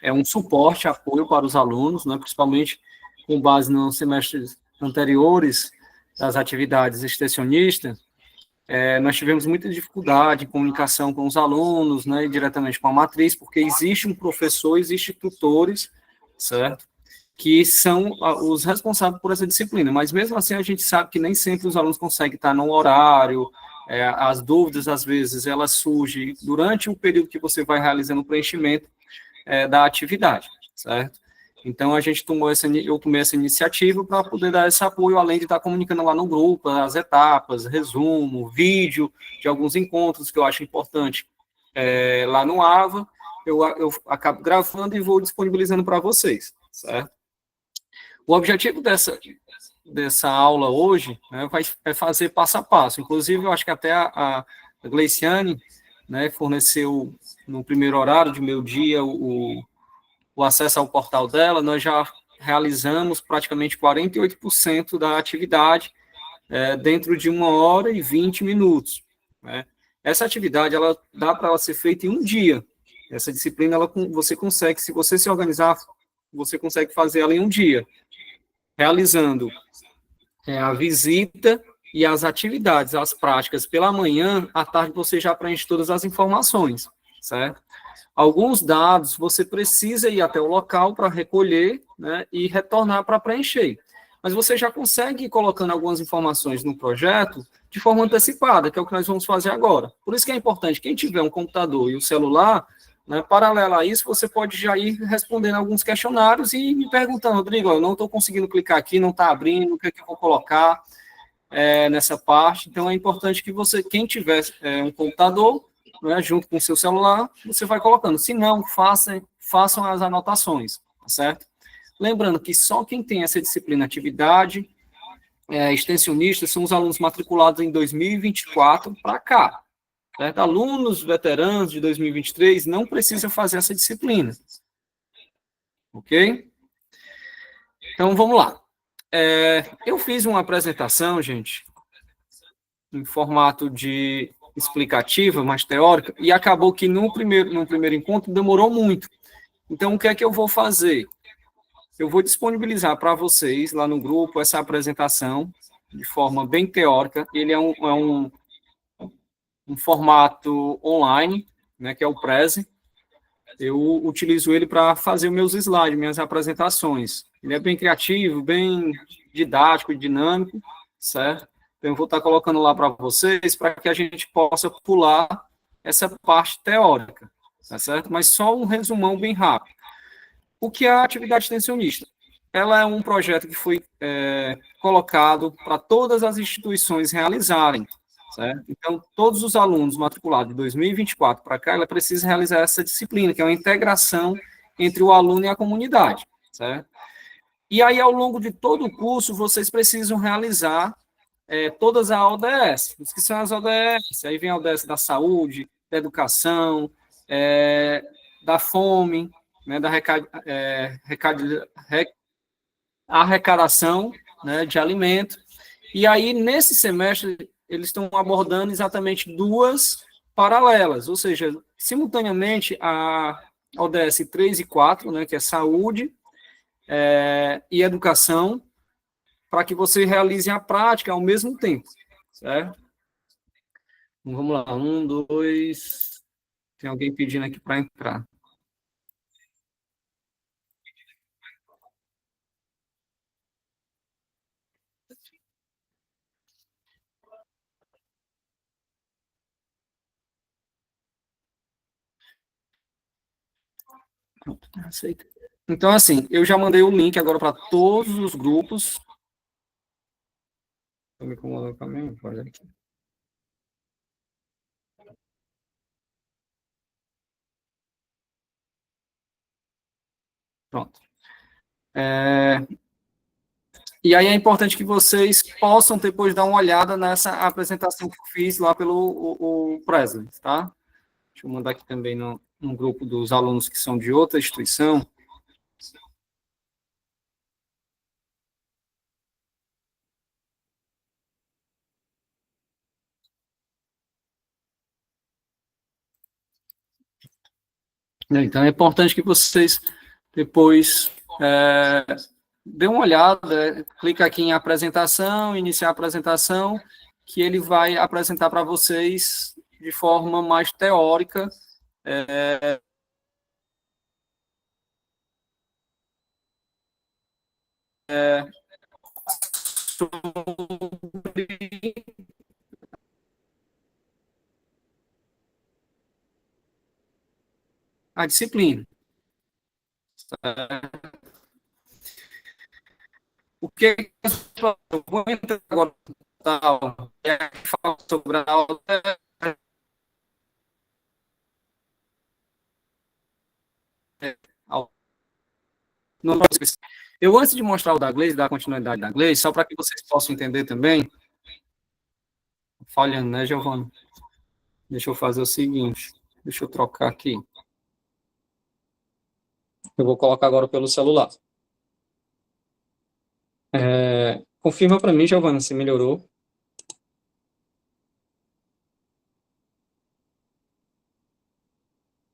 é um suporte, apoio para os alunos, né, principalmente com base nos semestres anteriores das atividades extensionistas. Nós tivemos muita dificuldade em comunicação com os alunos, né, e diretamente com a matriz, porque existe um professor, existe tutores, certo? Que são os responsáveis por essa disciplina, mas mesmo assim a gente sabe que nem sempre os alunos conseguem estar no horário, as dúvidas, às vezes, elas surgem durante o período que você vai realizando o preenchimento da atividade, certo? Então, eu tomei essa iniciativa para poder dar esse apoio, além de estar comunicando lá no grupo, as etapas, resumo, vídeo de alguns encontros que eu acho importante lá no AVA, eu acabo gravando e vou disponibilizando para vocês, certo? O objetivo dessa aula hoje, né, é fazer passo a passo. Inclusive, eu acho que até a Gleiciane, né, forneceu no primeiro horário de meio dia o acesso ao portal dela. Nós já realizamos praticamente 48% da atividade dentro de 1h20. Né? Essa atividade, ela dá para ela ser feita em um dia. Essa disciplina, você consegue, se você se organizar, você consegue fazer ela em um dia, realizando a visita e as atividades, as práticas pela manhã. À tarde você já preenche todas as informações, certo? Alguns dados você precisa ir até o local para recolher, né, e retornar para preencher. Mas você já consegue ir colocando algumas informações no projeto de forma antecipada, que é o que nós vamos fazer agora. Por isso que é importante, quem tiver um computador e um celular, né, paralelo a isso, você pode já ir respondendo alguns questionários e me perguntando: Rodrigo, eu não estou conseguindo clicar aqui, não está abrindo, o que é que eu vou colocar nessa parte. Então, é importante que você, quem tiver um computador, né, junto com o seu celular, você vai colocando. Se não, façam as anotações, tá certo? Lembrando que só quem tem essa disciplina atividade extensionista são os alunos matriculados em 2024 para cá. Certo? Alunos veteranos de 2023 não precisam fazer essa disciplina. Ok? Então, vamos lá. Eu fiz uma apresentação, gente, em formato de explicativa, mais teórica, e acabou que no primeiro encontro demorou muito. Então, o que é que eu vou fazer? Eu vou disponibilizar para vocês lá no grupo essa apresentação de forma bem teórica. Ele é um formato online, né, que é o Prezi. Eu utilizo ele para fazer os meus slides, minhas apresentações. Ele é bem criativo, bem didático e dinâmico, certo? Então, eu vou estar colocando lá para vocês, para que a gente possa pular essa parte teórica, tá certo? Mas só um resumão bem rápido. O que é a atividade extensionista? Ela é um projeto que foi colocado para todas as instituições realizarem, certo? Então, todos os alunos matriculados de 2024 para cá, ela precisa realizar essa disciplina, que é uma integração entre o aluno e a comunidade, certo? E aí, ao longo de todo o curso, vocês precisam realizar todas as ODS. O que são as ODS? Aí vem a ODS da saúde, da educação, da fome, né, da arrecadação, né, de alimento. E aí, nesse semestre, eles estão abordando exatamente duas paralelas, ou seja, simultaneamente a ODS 3 e 4, né, que é saúde e educação, para que você realize a prática ao mesmo tempo, certo? Então, vamos lá, 1, 2, tem alguém pedindo aqui para entrar. Aceita. Então, assim, eu já mandei o link agora para todos os grupos. Estou me incomodando com a minha voz aqui. Pronto. E aí é importante que vocês possam depois dar uma olhada nessa apresentação que eu fiz lá pelo o Presley, tá? Deixa eu mandar aqui também no grupo dos alunos que são de outra instituição. né? Então, é importante que vocês depois dê uma olhada, clica aqui em apresentação, iniciar a apresentação, que ele vai apresentar para vocês de forma mais teórica a disciplina. O que eu vou entrar agora sobre a aula eu, antes de mostrar o da Glaze, dar continuidade da Glaze, só para que vocês possam entender também, falhando, né, Giovana? Deixa eu fazer o seguinte, deixa eu trocar aqui. Eu vou colocar agora pelo celular. Confirma para mim, Giovana, se melhorou.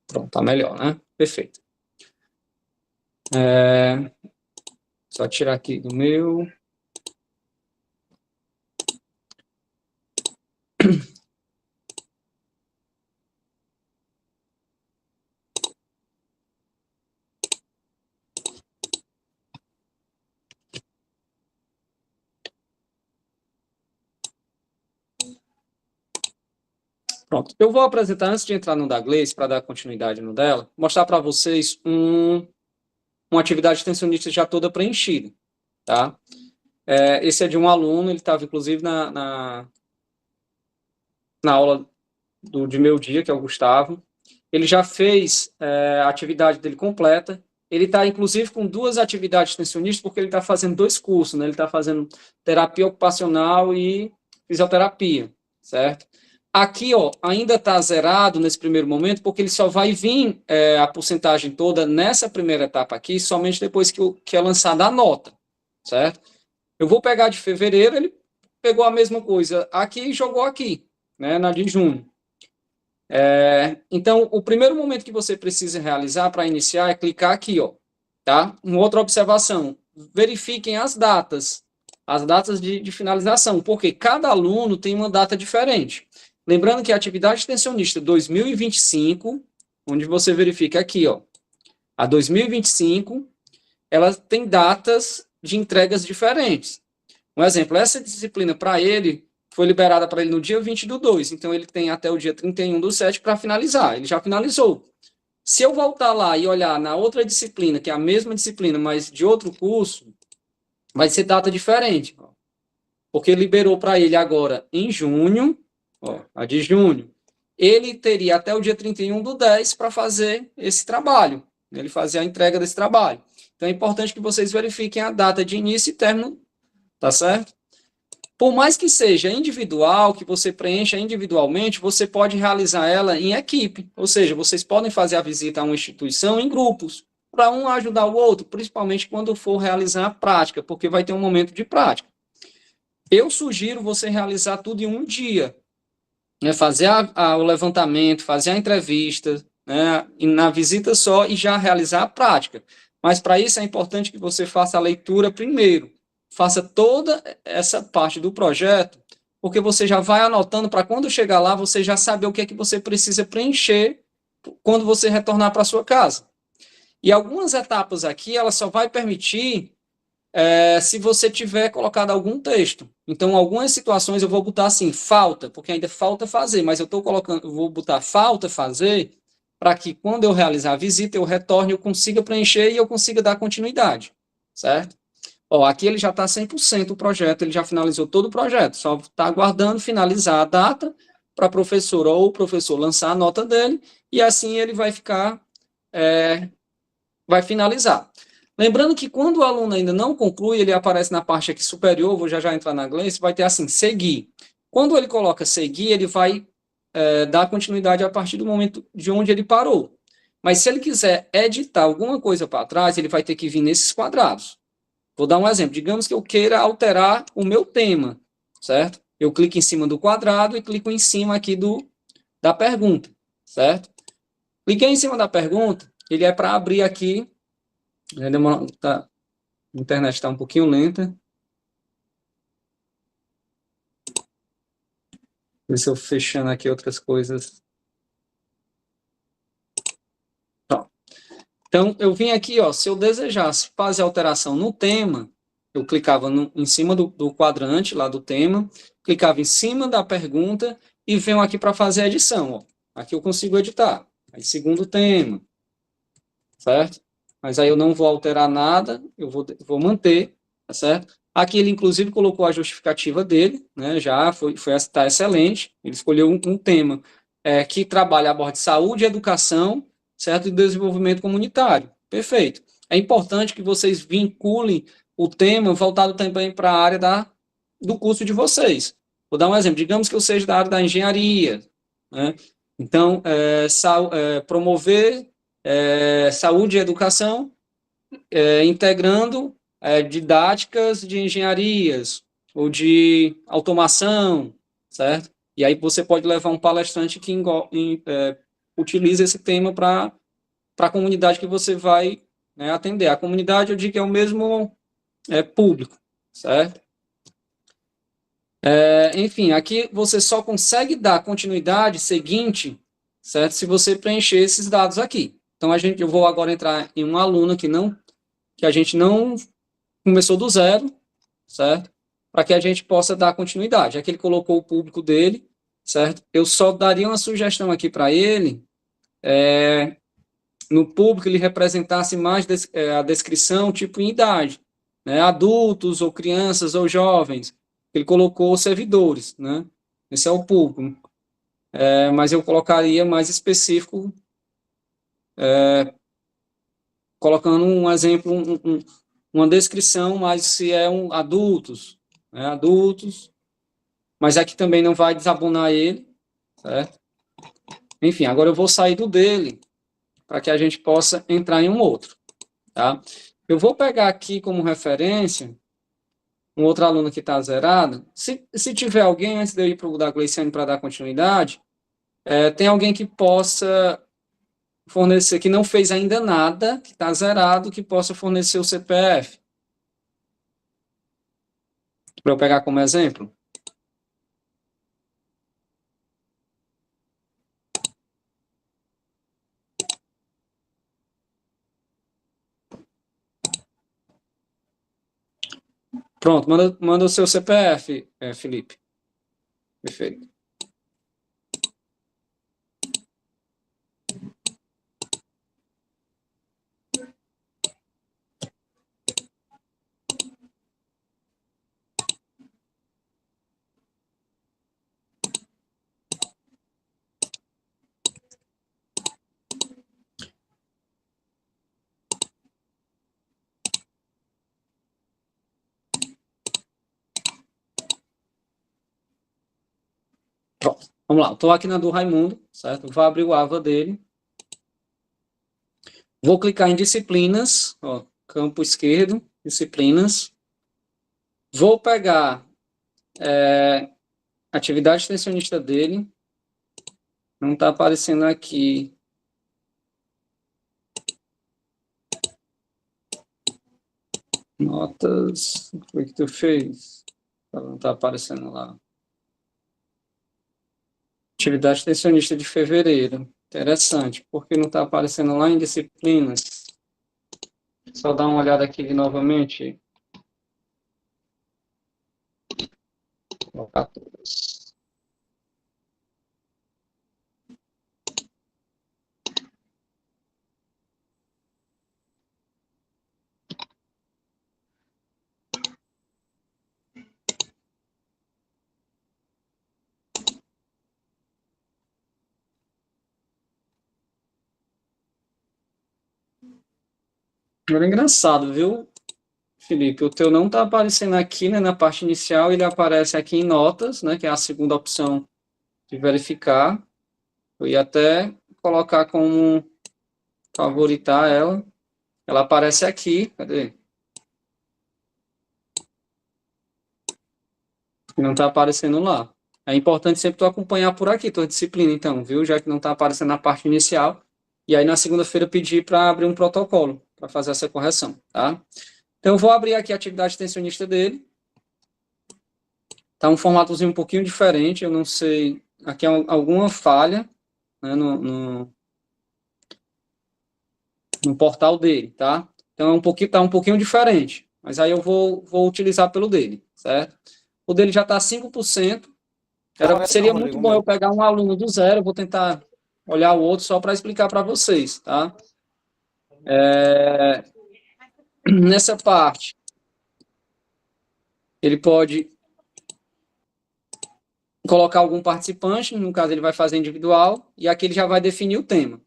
Pronto, tá melhor, né? Perfeito. Só tirar aqui do meu. Pronto. Eu vou apresentar, antes de entrar no da Glaze, para dar continuidade no dela, mostrar para vocês uma atividade extensionista já toda preenchida, tá? Esse é de um aluno, ele estava, inclusive, na aula de meu dia, que é o Gustavo. Ele já fez a atividade dele completa. Ele está, inclusive, com 2 atividades extensionistas, porque ele está fazendo 2 cursos, né? Ele está fazendo terapia ocupacional e fisioterapia, certo? Aqui, ó, ainda está zerado nesse primeiro momento, porque ele só vai vir a porcentagem toda nessa primeira etapa aqui, somente depois que é lançada a nota, certo? Eu vou pegar de fevereiro, ele pegou a mesma coisa aqui e jogou aqui, né, na de junho. Então, o primeiro momento que você precisa realizar para iniciar é clicar aqui, ó, tá? Uma outra observação, verifiquem as datas de finalização, porque cada aluno tem uma data diferente. Lembrando que a atividade extensionista 2025, onde você verifica aqui, ó, a 2025, ela tem datas de entregas diferentes. Um exemplo, essa disciplina para ele foi liberada para ele no dia 20/2, então ele tem até o dia 31/7 para finalizar, ele já finalizou. Se eu voltar lá e olhar na outra disciplina, que é a mesma disciplina, mas de outro curso, vai ser data diferente, ó, porque liberou para ele agora em junho, ó, a de junho, ele teria até o dia 31/10 para fazer esse trabalho, ele fazer a entrega desse trabalho. Então é importante que vocês verifiquem a data de início e término, tá certo? Por mais que seja individual, que você preencha individualmente, você pode realizar ela em equipe, ou seja, vocês podem fazer a visita a uma instituição em grupos, para um ajudar o outro, principalmente quando for realizar a prática, porque vai ter um momento de prática. Eu sugiro você realizar tudo em um dia, né, fazer o levantamento, fazer a entrevista, né, na visita só e já realizar a prática. Mas para isso é importante que você faça a leitura primeiro, faça toda essa parte do projeto, porque você já vai anotando para quando chegar lá, você já saber o que é que você precisa preencher quando você retornar para sua casa. E algumas etapas aqui, ela só vai permitir se você tiver colocado algum texto. Então, algumas situações eu vou botar assim, falta, porque ainda falta fazer, mas eu vou botar falta fazer, para que quando eu realizar a visita, eu retorne, eu consiga preencher e eu consiga dar continuidade, certo? Ó, aqui ele já está 100% o projeto, ele já finalizou todo o projeto, só está aguardando finalizar a data para a professora ou o professor lançar a nota dele, e assim ele vai ficar, vai finalizar. Lembrando que quando o aluno ainda não conclui, ele aparece na parte aqui superior, vou já entrar na Glaze, vai ter assim, seguir. Quando ele coloca seguir, ele vai dar continuidade a partir do momento de onde ele parou. Mas se ele quiser editar alguma coisa para trás, ele vai ter que vir nesses quadrados. Vou dar um exemplo. Digamos que eu queira alterar o meu tema, certo? Eu clico em cima do quadrado e clico em cima aqui da pergunta, certo? Cliquei em cima da pergunta, ele é para abrir aqui, a internet está um pouquinho lenta. Ver se eu fechando aqui outras coisas. Então, eu vim aqui, ó, se eu desejasse fazer alteração no tema, eu clicava em cima do quadrante lá do tema, clicava em cima da pergunta e venho aqui para fazer a edição. Ó. Aqui eu consigo editar. Aí, segundo tema, certo? Mas aí eu não vou alterar nada, eu vou manter, tá certo? Aqui ele, inclusive, colocou a justificativa dele, né? Já tá excelente. Ele escolheu um tema que trabalha a bordo de saúde e educação, certo? E desenvolvimento comunitário. Perfeito. É importante que vocês vinculem o tema voltado também para a área do curso de vocês. Vou dar um exemplo. Digamos que eu seja da área da engenharia, né? Então, promover saúde e educação, integrando didáticas de engenharias ou de automação, certo? E aí você pode levar um palestrante que utiliza esse tema para a comunidade que você vai, né, atender. A comunidade, eu digo que é o mesmo público, certo? Enfim, aqui você só consegue dar continuidade seguinte, certo? Se você preencher esses dados aqui. Então, eu vou agora entrar em um aluno que a gente não começou do zero, certo? Para que a gente possa dar continuidade. Aqui ele colocou o público dele, certo? Eu só daria uma sugestão aqui para ele, no público ele representasse mais a descrição tipo em idade, né? Adultos ou crianças ou jovens. Ele colocou servidores, né? Esse é o público. Mas eu colocaria mais específico, colocando um exemplo, uma descrição, mas se é adultos, né? Adultos, mas aqui também não vai desabonar ele, certo? Enfim, agora eu vou sair do dele, para que a gente possa entrar em um outro, tá? Eu vou pegar aqui como referência um outro aluno que está zerado. Se tiver alguém, antes de eu ir para o da Gleiciane para dar continuidade, tem alguém que possa fornecer, que não fez ainda nada, que está zerado, que possa fornecer o CPF. Para eu pegar como exemplo. Pronto, manda o seu CPF, Felipe. Perfeito. Pronto, vamos lá. Estou aqui na do Raimundo, certo? Vou abrir o AVA dele. Vou clicar em disciplinas, ó, campo esquerdo, disciplinas. Vou pegar atividade extensionista dele. Não está aparecendo aqui. Notas. O que foi que tu fez? Não está aparecendo lá. Atividade extensionista de fevereiro. Interessante. Por que não está aparecendo lá em disciplinas? Só dar uma olhada aqui novamente. Colocar todas. Agora é engraçado, viu, Felipe? O teu não está aparecendo aqui, né, na parte inicial, ele aparece aqui em notas, né, que é a segunda opção de verificar. Eu ia até colocar como favoritar ela. Ela aparece aqui, cadê? Não está aparecendo lá. É importante sempre tu acompanhar por aqui, tua disciplina, então, viu? Já que não está aparecendo na parte inicial. e aí na segunda-feira pedir para abrir um protocolo para fazer essa correção, tá? Então eu vou abrir aqui a atividade extensionista dele. Tá um formatozinho um pouquinho diferente, eu não sei, aqui é alguma falha, né, no portal dele, tá? Então tá um pouquinho diferente, mas aí eu vou utilizar pelo dele, certo? O dele já está 5%. Seria muito bom eu pegar um aluno do zero, eu vou tentar olhar o outro só para explicar para vocês, tá? Nessa parte, ele pode colocar algum participante, no caso ele vai fazer individual, e aqui ele já vai definir o tema.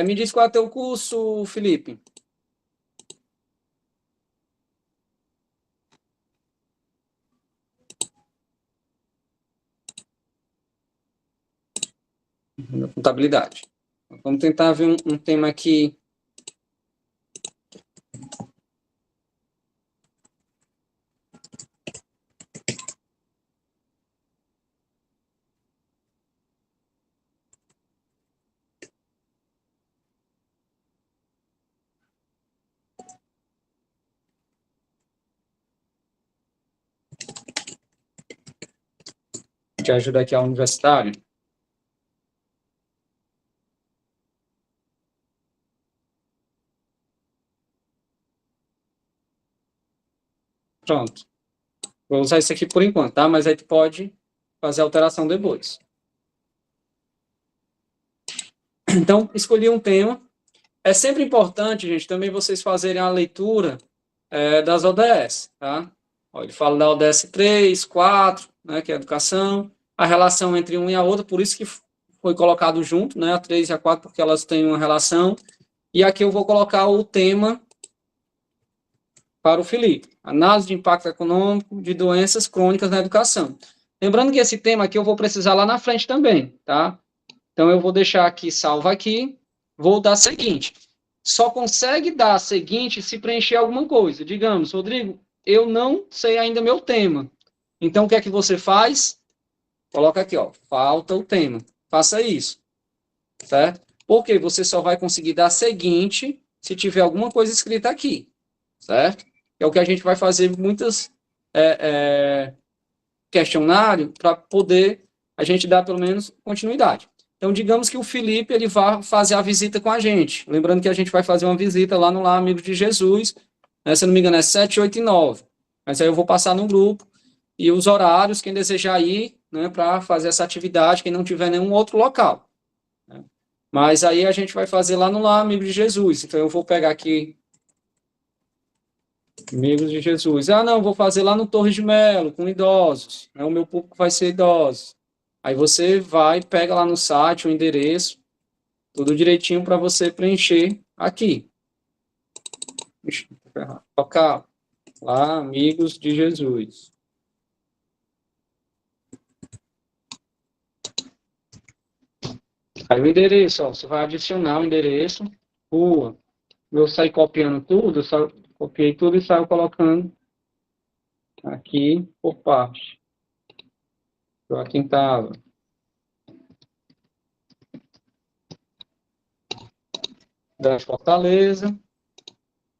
Me diz qual é o teu curso, Felipe. Contabilidade. Vamos tentar ver um tema aqui. Te ajuda aqui a universitário. Pronto. Vou usar isso aqui por enquanto, tá? Mas aí tu pode fazer alteração depois. Então, escolhi um tema. É sempre importante, gente, também vocês fazerem a leitura das ODS, tá? Ó, ele fala da ODS 3, 4, né, que é a educação, a relação entre um e a outra, por isso que foi colocado junto, né, a 3 e a 4, porque elas têm uma relação. E aqui eu vou colocar o tema para o Felipe. Análise de impacto econômico de doenças crônicas na educação. Lembrando que esse tema aqui eu vou precisar lá na frente também, tá? Então eu vou deixar aqui, salvo aqui, vou dar seguinte. Só consegue dar seguinte se preencher alguma coisa. Digamos, Rodrigo, eu não sei ainda meu tema. Então o que é que você faz? Coloca aqui, ó, falta o tema. Faça isso, certo? Porque você só vai conseguir dar seguinte se tiver alguma coisa escrita aqui, certo? É o que a gente vai fazer muitas questionário para poder a gente dar pelo menos continuidade. Então, digamos que o Felipe ele vai fazer a visita com a gente. Lembrando que a gente vai fazer uma visita lá no Lar Amigo de Jesus, né, se eu não me engano é 7, 8 e 9. Mas aí eu vou passar no grupo e os horários, quem desejar ir, né, para fazer essa atividade, quem não tiver nenhum outro local. Né. Mas aí a gente vai fazer lá no Lar Amigo de Jesus. Então eu vou pegar aqui Amigos de Jesus. Ah, não, vou fazer lá no Torres de Melo, com idosos. O meu público vai ser idosos. Aí você vai, pega lá no site o endereço, tudo direitinho para você preencher aqui. Tocar lá, Amigos de Jesus. Aí o endereço, ó, você vai adicionar o endereço, rua. Eu saí copiando tudo, copiei tudo e saio colocando aqui por parte. Joaquim Tava. Da Fortaleza,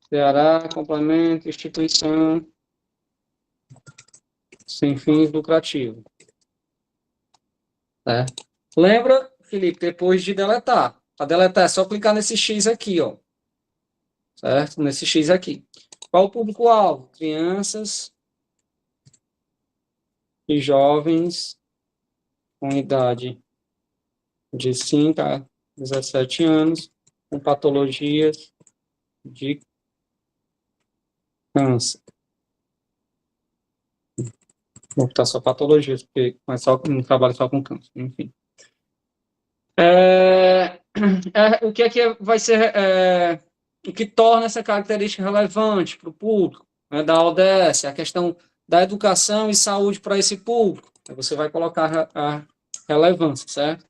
Ceará, complemento, instituição sem fins lucrativos. Né? Lembra, Felipe, depois de deletar. Para deletar é só clicar nesse X aqui, ó. Certo? Nesse X aqui. Qual o público-alvo? Crianças e jovens com idade de 5 a 17 anos com patologias de câncer. Vou botar só patologias, porque não trabalho só com câncer, enfim. O que é que vai ser o que torna essa característica relevante para o público, né, da ODS, a questão da educação e saúde para esse público. Aí você vai colocar a relevância, certo?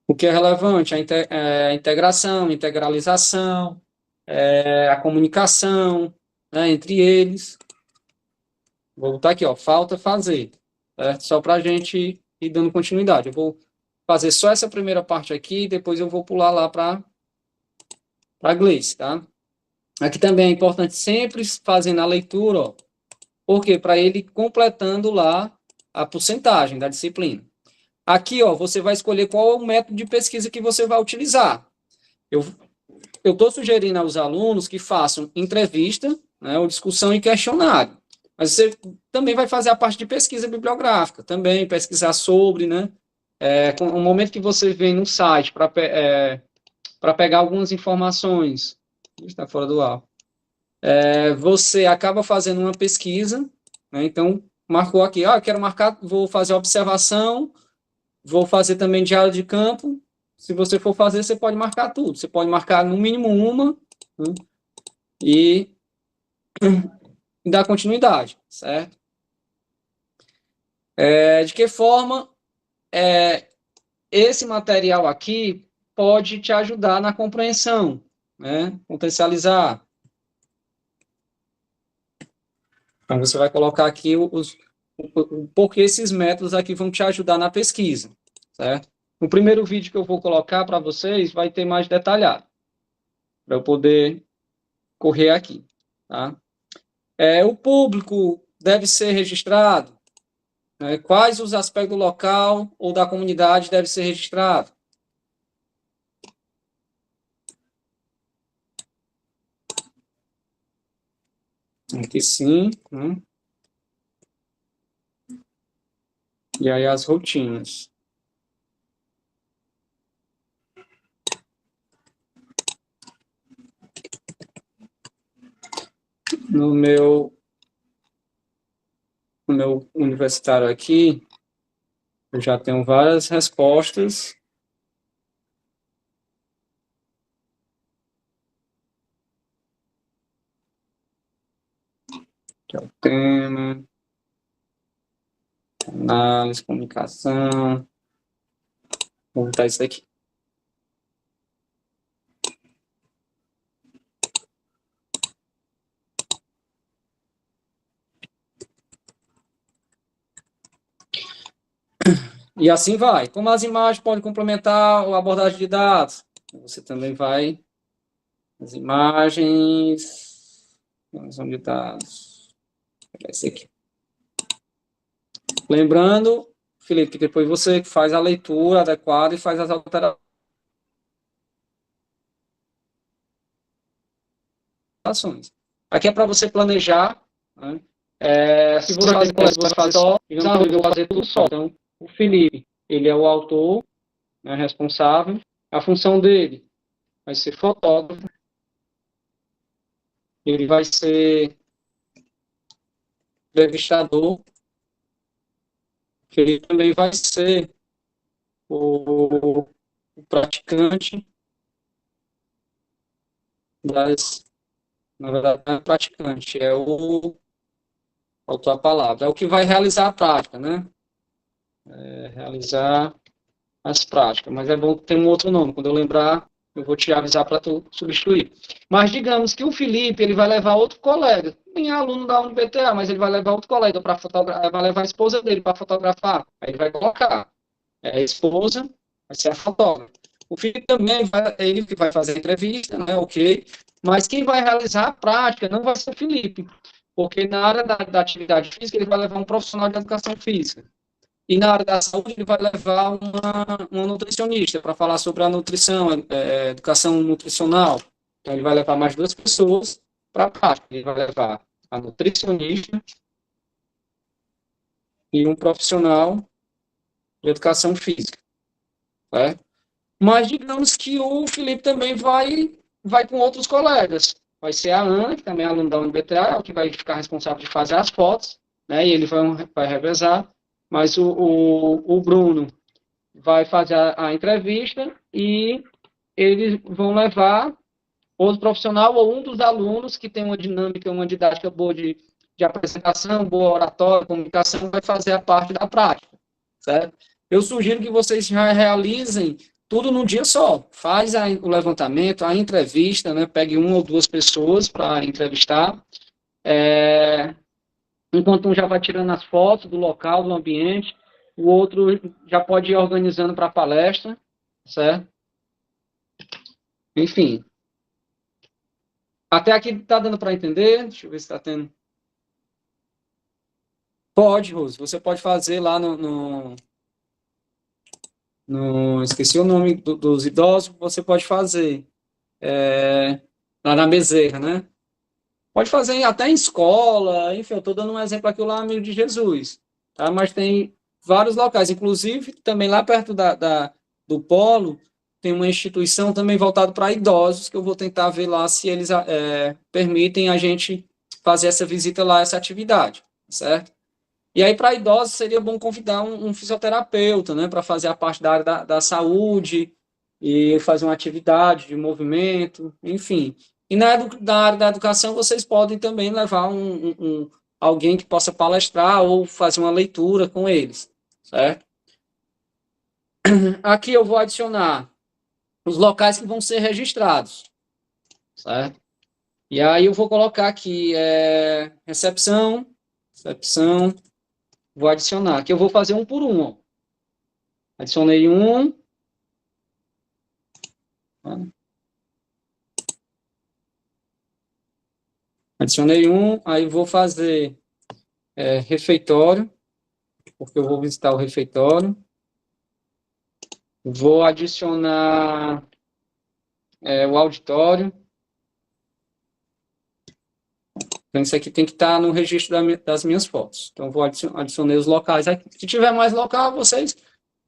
O que é relevante? A integração, integralização, a comunicação, né, entre eles. Vou botar aqui, ó, falta fazer, certo? Só para a gente e dando continuidade. Eu vou fazer só essa primeira parte aqui, depois eu vou pular lá para a Gleice, tá? Aqui também é importante sempre fazendo a leitura, ó, porque para ele completando lá a porcentagem da disciplina. Aqui, ó, você vai escolher qual é o método de pesquisa que você vai utilizar. Eu estou sugerindo aos alunos que façam entrevista, né, ou discussão e questionário. Mas você também vai fazer a parte de pesquisa bibliográfica, também pesquisar sobre, né? No momento que você vem no site para pegar algumas informações, está fora do ar, você acaba fazendo uma pesquisa, né? Então, marcou aqui, quero marcar, vou fazer observação, vou fazer também diário de campo. Se você for fazer, você pode marcar tudo. Você pode marcar no mínimo uma, né? E dar continuidade, certo? De que forma esse material aqui pode te ajudar na compreensão, né? Potencializar. Então, você vai colocar aqui porque esses métodos aqui vão te ajudar na pesquisa, certo? No primeiro vídeo que eu vou colocar para vocês, vai ter mais detalhado, para eu poder correr aqui, tá? O público deve ser registrado, né? Quais os aspectos do local ou da comunidade devem ser registrados? Aqui sim, né? E aí as rotinas. No meu universitário aqui, eu já tenho várias respostas. Que é o tema, análise, comunicação. Vou botar isso aqui. E assim vai. Como as imagens podem complementar a abordagem de dados, você também vai as imagens, análise de dados. Esse aqui. Lembrando, Felipe, que depois você faz a leitura adequada e faz as alterações. Aqui é para você planejar, né? Se você faz só, digamos que eu vou fazer tudo só. Então, o Felipe, ele é o autor, né, responsável. A função dele vai ser fotógrafo. Ele vai ser entrevistador. Ele também vai ser o praticante na verdade, não é praticante, faltou a palavra, é o que vai realizar a prática, né? Realizar as práticas, mas é bom ter um outro nome, quando eu lembrar, eu vou te avisar para tu substituir. Mas digamos que o Felipe, ele vai levar outro colega, nem é aluno da UniBTA, mas ele vai levar outro colega para fotografar, vai levar a esposa dele para fotografar, aí ele vai colocar, a esposa vai ser a fotógrafa. O Felipe também, ele que vai fazer a entrevista, né, ok, mas quem vai realizar a prática não vai ser o Felipe, porque na área da atividade física ele vai levar um profissional de educação física. E na área da saúde ele vai levar uma nutricionista para falar sobre a nutrição, educação nutricional. Então ele vai levar mais duas pessoas para a prática. Ele vai levar a nutricionista e um profissional de educação física. Né? Mas digamos que o Felipe também vai com outros colegas. Vai ser a Ana, que também é aluna da UniBTA, que vai ficar responsável de fazer as fotos, né? E ele vai revezar. Mas o Bruno vai fazer a entrevista e eles vão levar outro profissional ou um dos alunos que tem uma dinâmica, uma didática boa de apresentação, boa oratória, comunicação, vai fazer a parte da prática, certo? Eu sugiro que vocês já realizem tudo num dia só. Faz o levantamento, a entrevista, né? Pegue uma ou duas pessoas para entrevistar. Enquanto um já vai tirando as fotos do local, do ambiente, o outro já pode ir organizando para a palestra, certo? Enfim. Até aqui está dando para entender? Deixa eu ver se está tendo. Pode, Rose. Você pode fazer lá esqueci o nome dos idosos, você pode fazer lá na Bezerra, né? Pode fazer até em escola, enfim, eu estou dando um exemplo aqui lá, amigo de Jesus, tá? Mas tem vários locais, inclusive também lá perto do Polo, tem uma instituição também voltada para idosos, que eu vou tentar ver lá se eles permitem a gente fazer essa visita lá, essa atividade, certo? E aí, para idosos, seria bom convidar um fisioterapeuta, né, para fazer a parte da área da saúde e fazer uma atividade de movimento, enfim. E na área da educação, vocês podem também levar alguém que possa palestrar ou fazer uma leitura com eles, certo? Aqui eu vou adicionar os locais que vão ser registrados, certo? E aí eu vou colocar aqui recepção, vou adicionar. Aqui eu vou fazer um por um, ó. Adicionei um. Adicionei um, aí vou fazer refeitório, porque eu vou visitar o refeitório. Vou adicionar o auditório. Então, isso aqui tem que estar no registro das minhas fotos. Então, vou adicionar os locais aqui. Se tiver mais local, vocês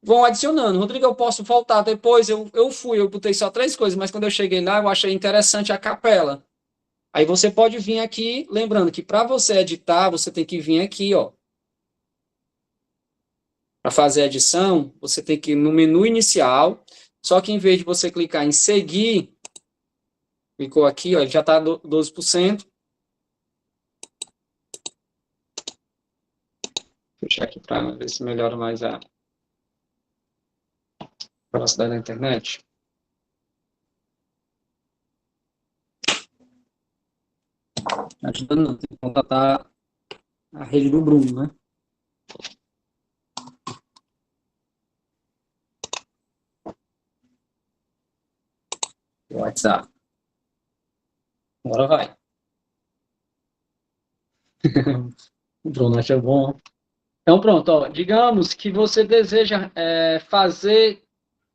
vão adicionando. Rodrigo, eu posso voltar depois? Eu botei só 3 coisas, mas quando eu cheguei lá, eu achei interessante a capela. Aí você pode vir aqui, lembrando que para você editar, você tem que vir aqui, ó. Para fazer a edição, você tem que ir no menu inicial, só que em vez de você clicar em seguir, clicou aqui, ó, ele já está 12%. Vou fechar aqui para ver se melhora mais a velocidade da internet. Ajudando não, tem que contatar a rede do Bruno, né? O WhatsApp. Agora vai. O Bruno acha bom. Então, pronto, ó, digamos que você deseja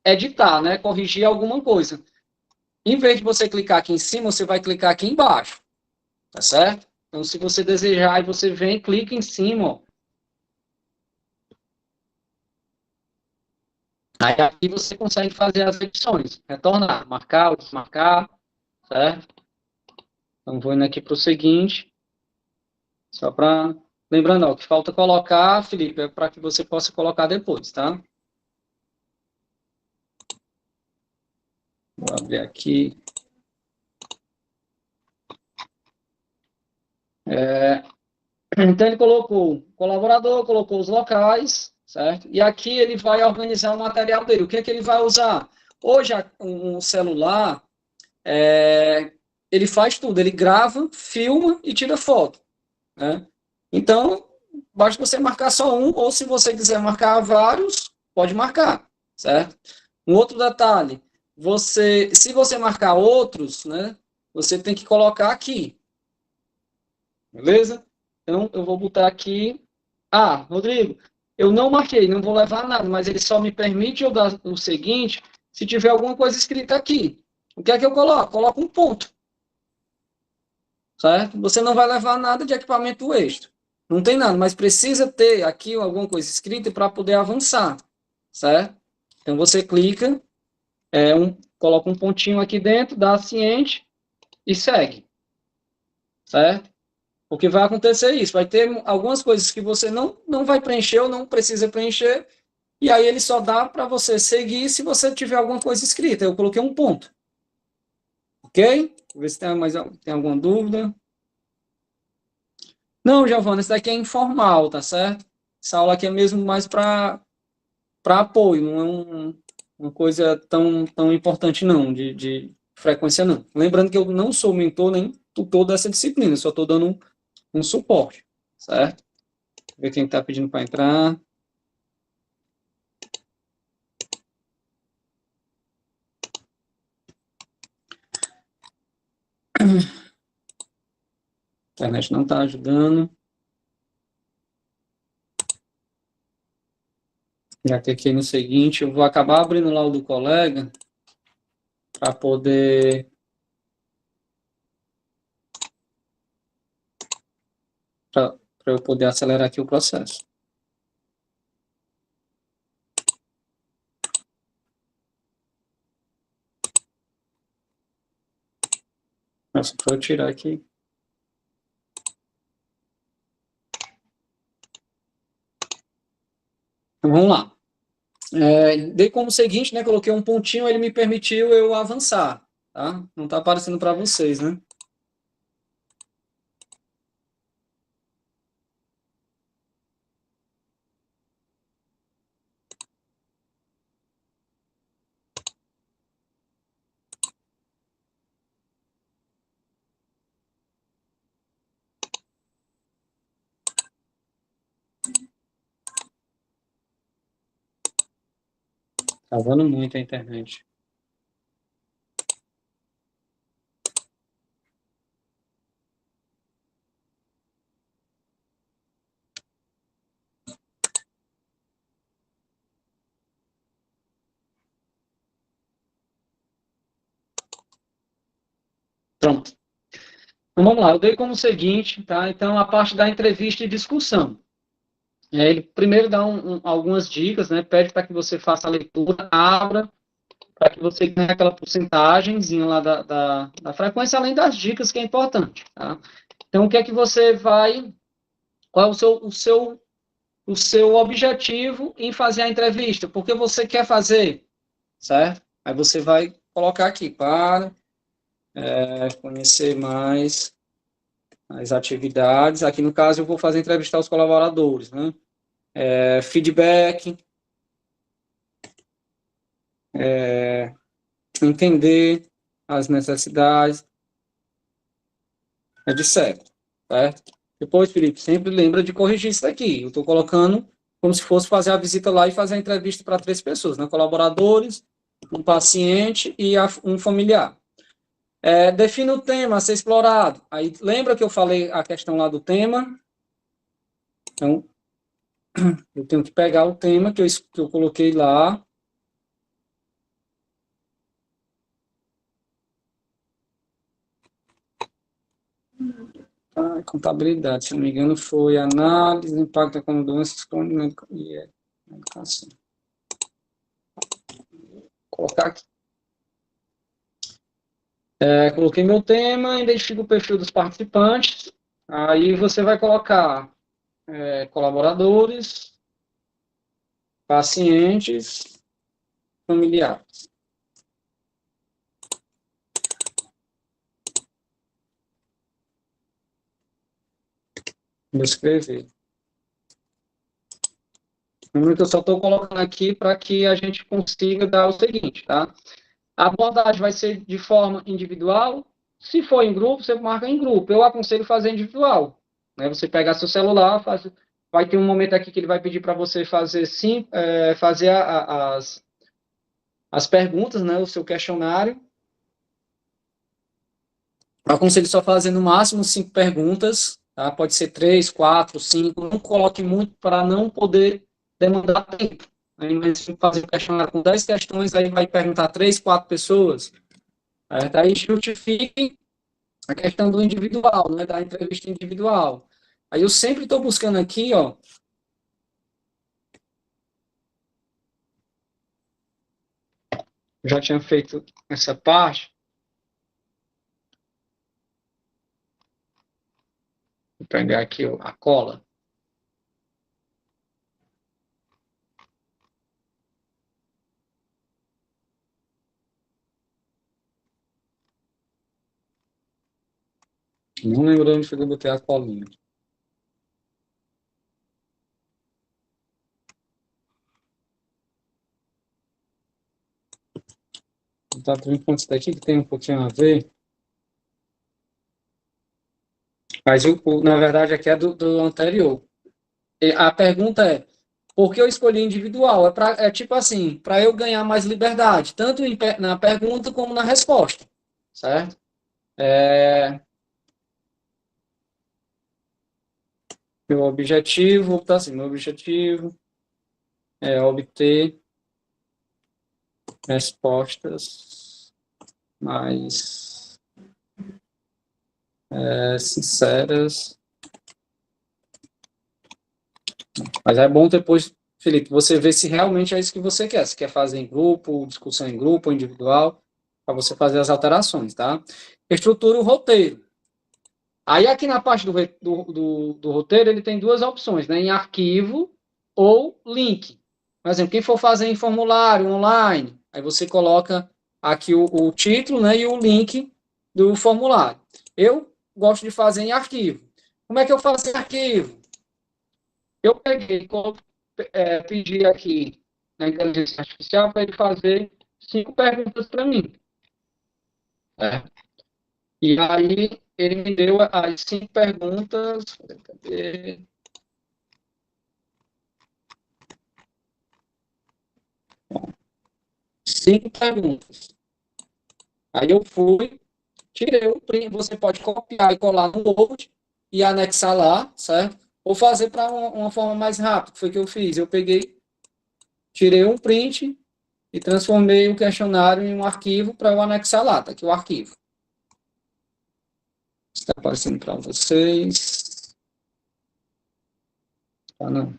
editar, né? Corrigir alguma coisa. Em vez de você clicar aqui em cima, você vai clicar aqui embaixo. Tá certo? Então, se você desejar, aí você vem, clica em cima, ó. Aí aqui você consegue fazer as edições. Retornar, marcar ou desmarcar, certo? Então, vou indo aqui para o seguinte. Só para... Lembrando, ó, o que falta colocar, Felipe, é para que você possa colocar depois, tá? Vou abrir aqui. Então, ele colocou o colaborador, colocou os locais, certo? E aqui ele vai organizar o material dele. O que é que ele vai usar? Hoje, um celular, ele faz tudo. Ele grava, filma e tira foto, né? Então, basta você marcar só um, ou se você quiser marcar vários, pode marcar, certo? Um outro detalhe, se você marcar outros, né, você tem que colocar aqui, beleza? Então, eu vou botar aqui. Ah, Rodrigo, eu não marquei, não vou levar nada, mas ele só me permite eu dar o seguinte, se tiver alguma coisa escrita aqui. O que é que eu coloco? Coloco um ponto, certo? Você não vai levar nada de equipamento extra. Não tem nada, mas precisa ter aqui alguma coisa escrita para poder avançar, certo? Então, você clica, coloca um pontinho aqui dentro, dá ciente e segue, certo? O que vai acontecer é isso, vai ter algumas coisas que você não vai preencher ou não precisa preencher, e aí ele só dá para você seguir se você tiver alguma coisa escrita. Eu coloquei um ponto. Ok? Vou ver se tem alguma dúvida. Não, Giovana, isso daqui é informal, tá certo? Essa aula aqui é mesmo mais para apoio, não é uma coisa tão importante não, de frequência não. Lembrando que eu não sou mentor nem tutor dessa disciplina, só estou dando um suporte, certo? Ver quem está pedindo para entrar. internet não está ajudando. Já cliquei no seguinte, eu vou acabar abrindo lá o do colega para poder para eu poder acelerar aqui o processo. Só para eu tirar aqui. Então, vamos lá. Dei como seguinte, né? Coloquei um pontinho, ele me permitiu eu avançar, tá? Não está aparecendo para vocês, né? Travando muito a internet. Pronto. Então, vamos lá. Eu dei como seguinte, tá? Então, a parte da entrevista e discussão. Ele primeiro dá algumas dicas, né? Pede para que você faça a leitura, abra, para que você ganhe aquela porcentagemzinha lá da frequência, além das dicas, que é importante, tá? Então, o que é que você vai... Qual é o seu objetivo em fazer a entrevista? Por que você quer fazer, certo? Aí você vai colocar aqui, para conhecer mais as atividades. Aqui, no caso, eu vou fazer entrevistar os colaboradores, né? Feedback, entender as necessidades, etc. Certo? Depois, Felipe, sempre lembra de corrigir isso daqui. Eu estou colocando como se fosse fazer a visita lá e fazer a entrevista para 3 pessoas, né? Colaboradores, um paciente e um familiar. Defina o tema a ser explorado. Aí, lembra que eu falei a questão lá do tema? Então, eu tenho que pegar o tema que eu coloquei lá. Contabilidade, se não me engano, foi análise do impacto com doenças crônicas e educação. Vou colocar aqui. Coloquei meu tema, identifico o perfil dos participantes. Aí você vai colocar colaboradores, pacientes, familiares. Vou escrever. Eu só estou colocando aqui para que a gente consiga dar o seguinte, tá? A abordagem vai ser de forma individual. Se for em grupo, você marca em grupo. Eu aconselho fazer individual. Né? Você pegar seu celular, vai ter um momento aqui que ele vai pedir para você fazer, fazer as perguntas, né? O seu questionário. Eu aconselho só fazer no máximo 5 perguntas. Tá? Pode ser 3, 4, 5. Não coloque muito para não poder demandar tempo. Aí, mas se fazer o questionário com 10 questões, aí vai perguntar 3, 4 pessoas. Aí justifique a questão do individual, né, da entrevista individual. Aí eu sempre estou buscando aqui, ó, já tinha feito essa parte. Vou pegar aqui a cola. Não lembro onde foi que eu botei a colinha. Vou botar também pontos daqui que tem um pouquinho a ver. Mas, na verdade, aqui é do anterior. A pergunta é, por que eu escolhi individual? É tipo assim, para eu ganhar mais liberdade, tanto na pergunta como na resposta, certo? Meu objetivo, vou botar assim, meu objetivo é obter respostas mais sinceras. Mas é bom depois, Felipe, você ver se realmente é isso que você quer. Se quer fazer em grupo, discussão em grupo, individual, para você fazer as alterações, tá? Estrutura o roteiro. Aí aqui na parte do roteiro, ele tem duas opções, né? Em arquivo ou link. Por exemplo, quem for fazer em formulário online, aí você coloca aqui o título, né, e o link do formulário. Eu gosto de fazer em arquivo. Como é que eu faço em arquivo? Eu peguei, pedi aqui na inteligência artificial para ele fazer 5 perguntas para mim. E aí ele me deu as 5 perguntas. Cadê? 5 perguntas. Aí eu fui, tirei o print, você pode copiar e colar no Word e anexar lá, certo? Ou fazer para uma forma mais rápida, que foi o que eu fiz. Eu peguei, tirei um print e transformei o questionário em um arquivo para eu anexar lá. Tá aqui o arquivo. Está aparecendo para vocês. Tá, não. Tá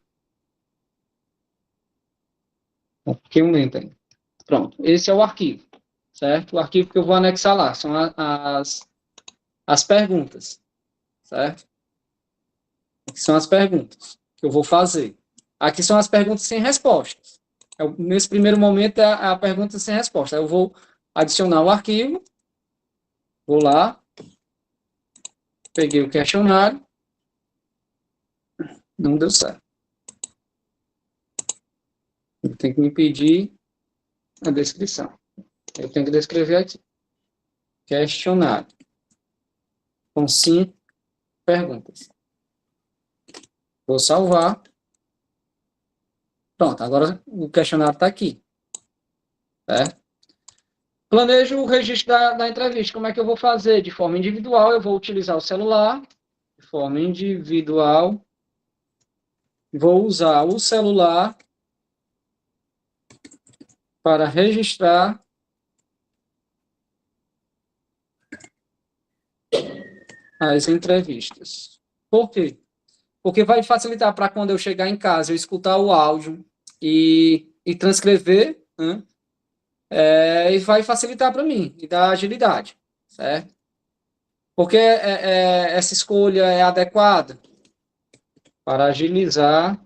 um pouquinho lento aí. Pronto, esse é o arquivo, certo? O arquivo que eu vou anexar lá são as perguntas, certo? Aqui são as perguntas que eu vou fazer. Aqui são as perguntas sem respostas. Nesse primeiro momento é a pergunta sem resposta. Eu vou adicionar o arquivo, vou lá, peguei o questionário, não deu certo. Ele tem que me pedir a descrição. Eu tenho que descrever aqui. Questionário. Com 5 perguntas. Vou salvar. Pronto, agora o questionário está aqui. Certo? Planejo o registro da entrevista. Como é que eu vou fazer? De forma individual, eu vou utilizar o celular. De forma individual, vou usar o celular para registrar as entrevistas. Por quê? Porque vai facilitar para quando eu chegar em casa, eu escutar o áudio e transcrever, né? E vai facilitar para mim, e dar agilidade, certo? Porque essa escolha é adequada para agilizar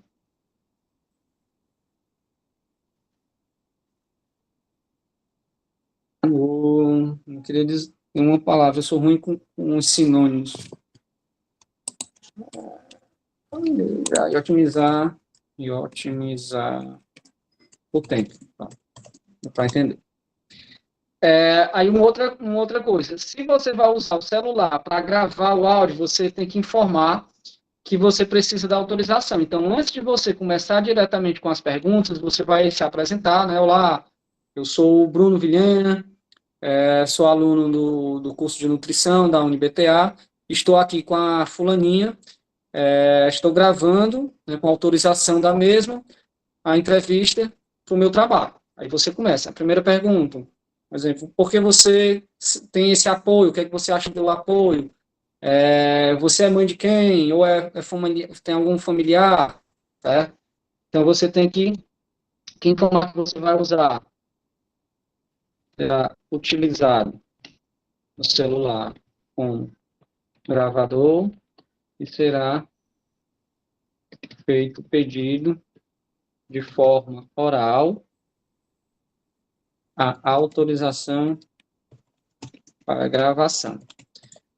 não queria dizer uma palavra, eu sou ruim com os sinônimos. E otimizar o tempo, tá? Para entender. Aí uma outra coisa, se você vai usar o celular para gravar o áudio, você tem que informar que você precisa da autorização. Então, antes de você começar diretamente com as perguntas, você vai se apresentar, né? Olá, eu sou o Bruno Vilhena, sou aluno do curso de nutrição da UniBTA, estou aqui com a fulaninha, estou gravando, né, com autorização da mesma, a entrevista para o meu trabalho. Aí você começa. A primeira pergunta, por exemplo, por que você tem esse apoio? O que é que você acha do apoio? Você é mãe de quem? Ou tem algum familiar? Tá? Então, você tem que informar que você vai usar. Será utilizado no celular com gravador e será feito pedido de forma oral a autorização para gravação.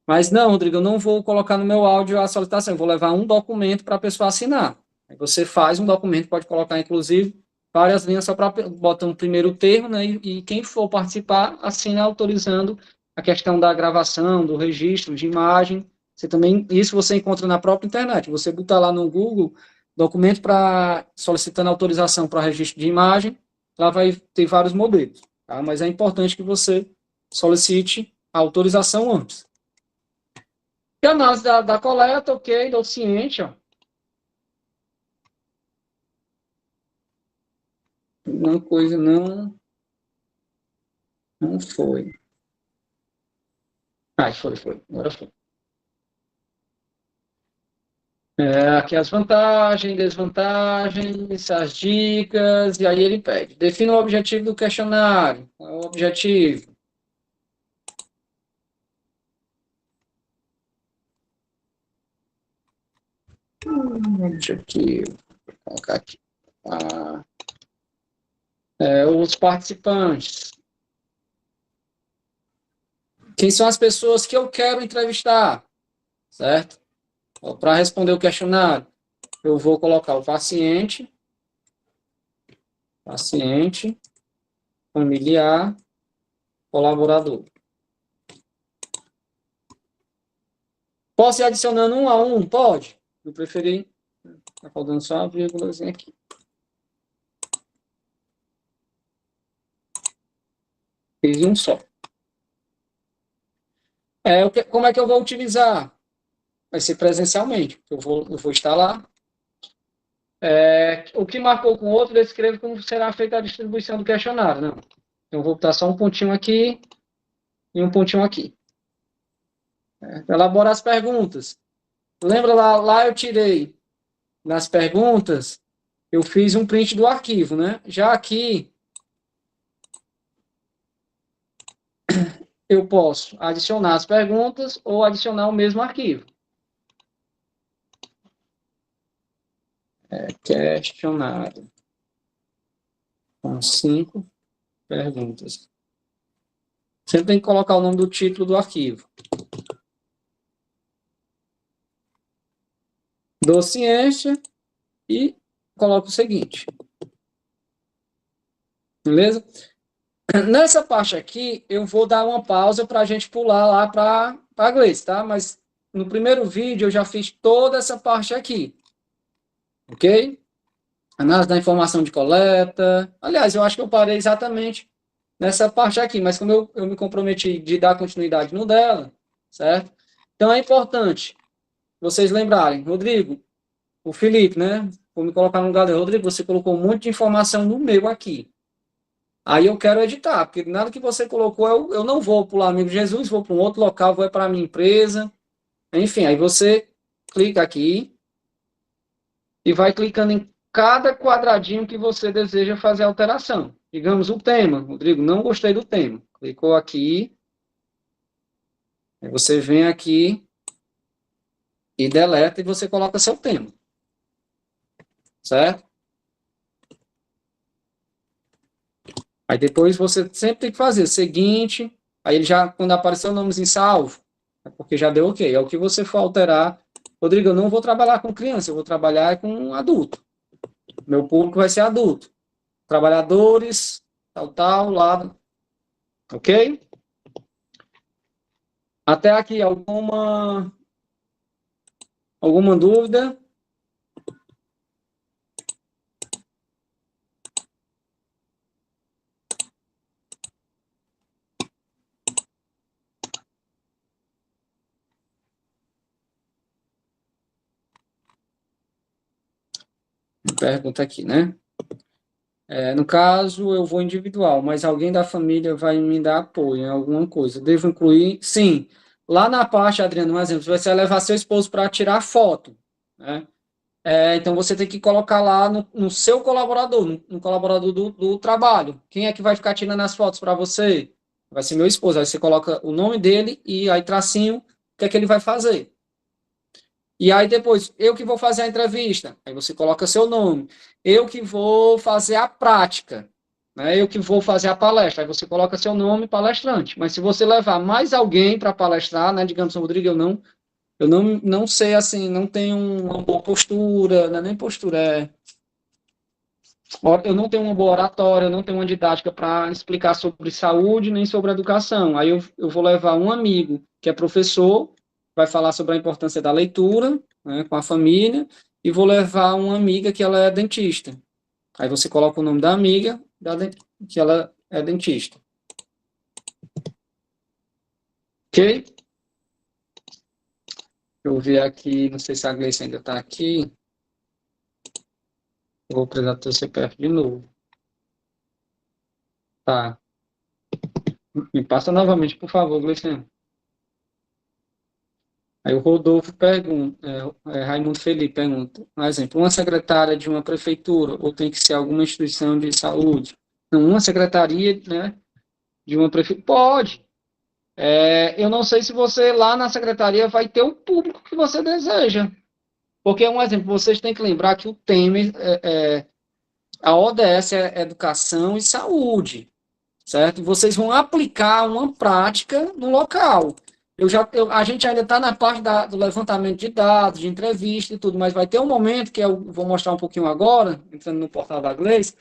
Mas não, Rodrigo, eu não vou colocar no meu áudio a solicitação, eu vou levar um documento para a pessoa assinar. Aí você faz um documento, pode colocar, inclusive, várias linhas só para botar um primeiro termo, né? E quem for participar, assina autorizando a questão da gravação, do registro de imagem. Isso você encontra na própria internet. Você botar lá no Google, documento para solicitando autorização para registro de imagem, lá vai ter vários modelos. Tá? Mas é importante que você solicite a autorização antes. E a análise da coleta, ok, dou ciente, ó. Uma coisa não foi. Ah, foi. Agora foi. Aqui as vantagens, desvantagens, as dicas, e aí ele pede. Defina o objetivo do questionário. Qual é o objetivo? Objetivo. Vou colocar aqui. Os participantes. Quem são as pessoas que eu quero entrevistar? Certo? Para responder o questionário, eu vou colocar o paciente, familiar, colaborador. Posso ir adicionando um a um? Pode. Eu preferi. Está faltando só uma vírgulazinha aqui. Fiz um só. Como é que eu vou utilizar? Vai ser presencialmente. Eu vou estar lá. O que marcou com o outro, descreve como será feita a distribuição do questionário. Não. Então, eu vou botar só um pontinho aqui e um pontinho aqui. Elaborar as perguntas. Lembra lá eu tirei nas perguntas, eu fiz um print do arquivo, né? Já aqui, eu posso adicionar as perguntas ou adicionar o mesmo arquivo. Questionário com 5 perguntas. Sempre tem que colocar o nome do título do arquivo. Dou ciência e coloco o seguinte. Beleza? Nessa parte aqui, eu vou dar uma pausa para a gente pular lá para a Gleice, tá? Mas no primeiro vídeo eu já fiz toda essa parte aqui. Ok? Análise da informação de coleta. Aliás, eu acho que eu parei exatamente nessa parte aqui, mas como eu me comprometi de dar continuidade no dela, certo? Então é importante vocês lembrarem, Rodrigo, o Felipe, né? Vou me colocar no lugar dele. Rodrigo, você colocou um monte de informação no meu aqui. Aí eu quero editar, porque nada que você colocou, eu não vou para o Amigo Jesus, vou para um outro local, vou para a minha empresa. Enfim, aí você clica aqui e vai clicando em cada quadradinho que você deseja fazer alteração. Digamos o tema. Rodrigo, não gostei do tema. Clicou aqui. Aí você vem aqui e deleta e você coloca seu tema. Certo? Aí depois você sempre tem que fazer o seguinte. Aí ele já, quando aparecer o nomezinho salvo, é porque já deu ok. É o que você for alterar. Rodrigo, eu não vou trabalhar com criança, eu vou trabalhar com adulto. Meu público vai ser adulto. Trabalhadores, tal, lá. Ok? Até aqui, alguma dúvida? Pergunta aqui, né? No caso, eu vou individual, mas alguém da família vai me dar apoio em alguma coisa. Devo incluir? Sim. Lá na parte, Adriano, um exemplo, você vai levar seu esposo para tirar foto, né? Então você tem que colocar lá no seu colaborador, no colaborador do trabalho. Quem é que vai ficar tirando as fotos para você? Vai ser meu esposo. Aí você coloca o nome dele e aí tracinho, o que é que ele vai fazer? E aí depois, eu que vou fazer a entrevista, aí você coloca seu nome. Eu que vou fazer a prática, né? Eu que vou fazer a palestra, aí você coloca seu nome, palestrante. Mas se você levar mais alguém para palestrar, né? Digamos, Rodrigo, eu não sei assim, não tenho uma boa postura, não é nem postura, eu não tenho uma boa oratória, eu não tenho uma didática para explicar sobre saúde nem sobre educação. Aí eu vou levar um amigo que é professor, vai falar sobre a importância da leitura, né, com a família, e vou levar uma amiga que ela é dentista. Aí você coloca o nome da amiga, que ela é dentista. Ok? Eu ver aqui, não sei se a Gleice ainda está aqui. Eu vou precisar do seu CPF de novo. Tá. Me passa novamente, por favor, Gleiciano. Aí o Rodolfo pergunta, Raimundo Felipe pergunta, um exemplo, uma secretária de uma prefeitura, ou tem que ser alguma instituição de saúde? Não, uma secretaria, né, de uma prefeitura? Pode. Eu não sei se você lá na secretaria vai ter o público que você deseja. Porque, um exemplo, vocês têm que lembrar que o Temer, a ODS é Educação e Saúde, certo? Vocês vão aplicar uma prática no local. A gente ainda está na parte do levantamento de dados, de entrevista e tudo, mas vai ter um momento, que eu vou mostrar um pouquinho agora, entrando no portal da Gleice,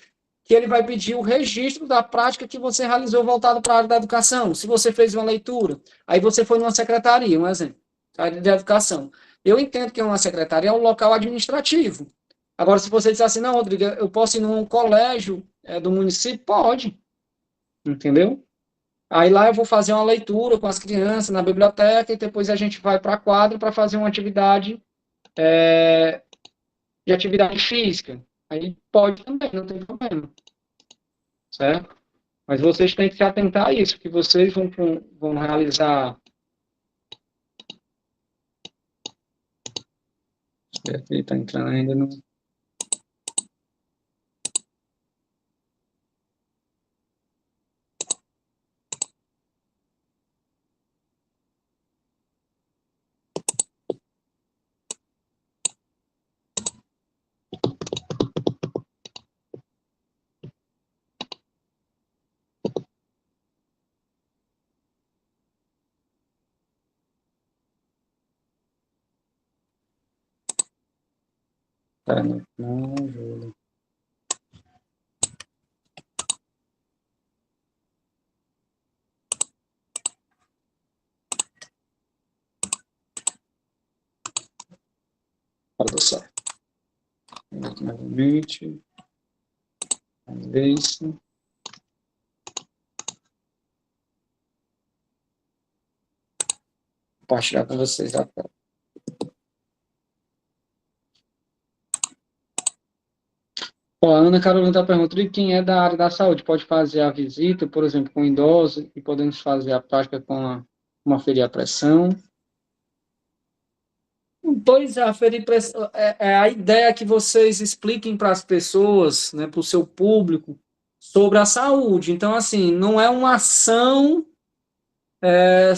que ele vai pedir o registro da prática que você realizou voltado para a área da educação. Se você fez uma leitura, aí você foi numa secretaria, um exemplo, área de educação. Eu entendo que uma secretaria é um local administrativo. Agora, se você disser assim, não, Rodrigo, eu posso ir num colégio do município, pode, entendeu? Aí lá eu vou fazer uma leitura com as crianças na biblioteca e depois a gente vai para a quadra para fazer uma atividade de atividade física. Aí pode também, não tem problema, certo? Mas vocês têm que se atentar a isso, que vocês vão realizar. Ele está entrando ainda no. Tá, não. Olha só. Novamente. Isso. Compartilhar com vocês a tela. A Ana Carolina está perguntando, e quem é da área da saúde pode fazer a visita, por exemplo, com idosos, e podemos fazer a prática com uma ferir a pressão? Pois é, a ferir pressão é a ideia que vocês expliquem para as pessoas, né, para o seu público, sobre a saúde. Então, assim, não é uma ação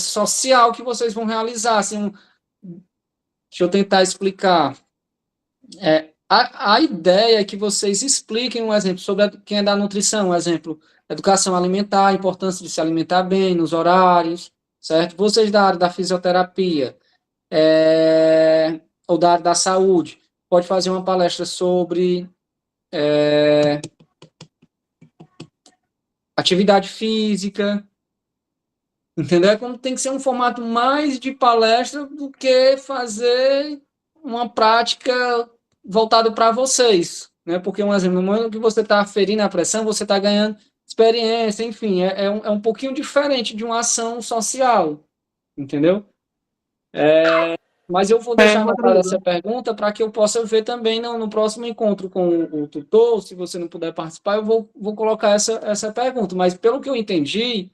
social que vocês vão realizar. Assim, deixa eu tentar explicar. A ideia é que vocês expliquem um exemplo sobre quem é da nutrição, um exemplo, educação alimentar, a importância de se alimentar bem, nos horários, certo? Vocês da área da fisioterapia, ou da área da saúde, pode fazer uma palestra sobre atividade física, entendeu? É como tem que ser um formato mais de palestra do que fazer uma prática voltada para vocês, né? Porque, um exemplo, no momento que você está ferindo a pressão, você está ganhando experiência, enfim, é um pouquinho diferente de uma ação social, entendeu? Mas eu vou deixar anotada essa pergunta para que eu possa ver também no próximo encontro com o tutor. Se você não puder participar, eu vou colocar essa pergunta. Mas, pelo que eu entendi,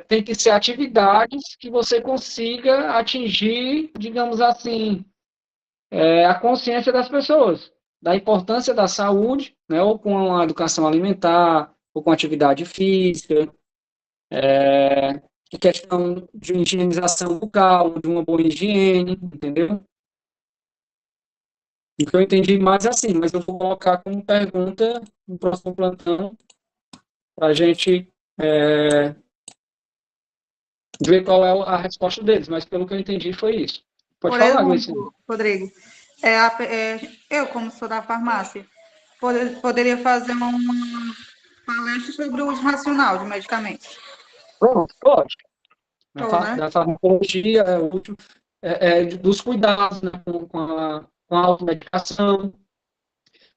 tem que ser atividades que você consiga atingir, digamos assim, a consciência das pessoas, da importância da saúde, né, ou com a educação alimentar, ou com atividade física, questão de higienização bucal, de uma boa higiene, entendeu? O que eu entendi mais assim, mas eu vou colocar como pergunta no próximo plantão, para a gente ver qual é a resposta deles, mas pelo que eu entendi foi isso. Pode falar, Gleice. Rodrigo, eu, como sou da farmácia, poderia fazer uma palestra sobre o uso racional de medicamentos. Pronto, pode. Da farmacologia, dos cuidados, né, com a automedicação.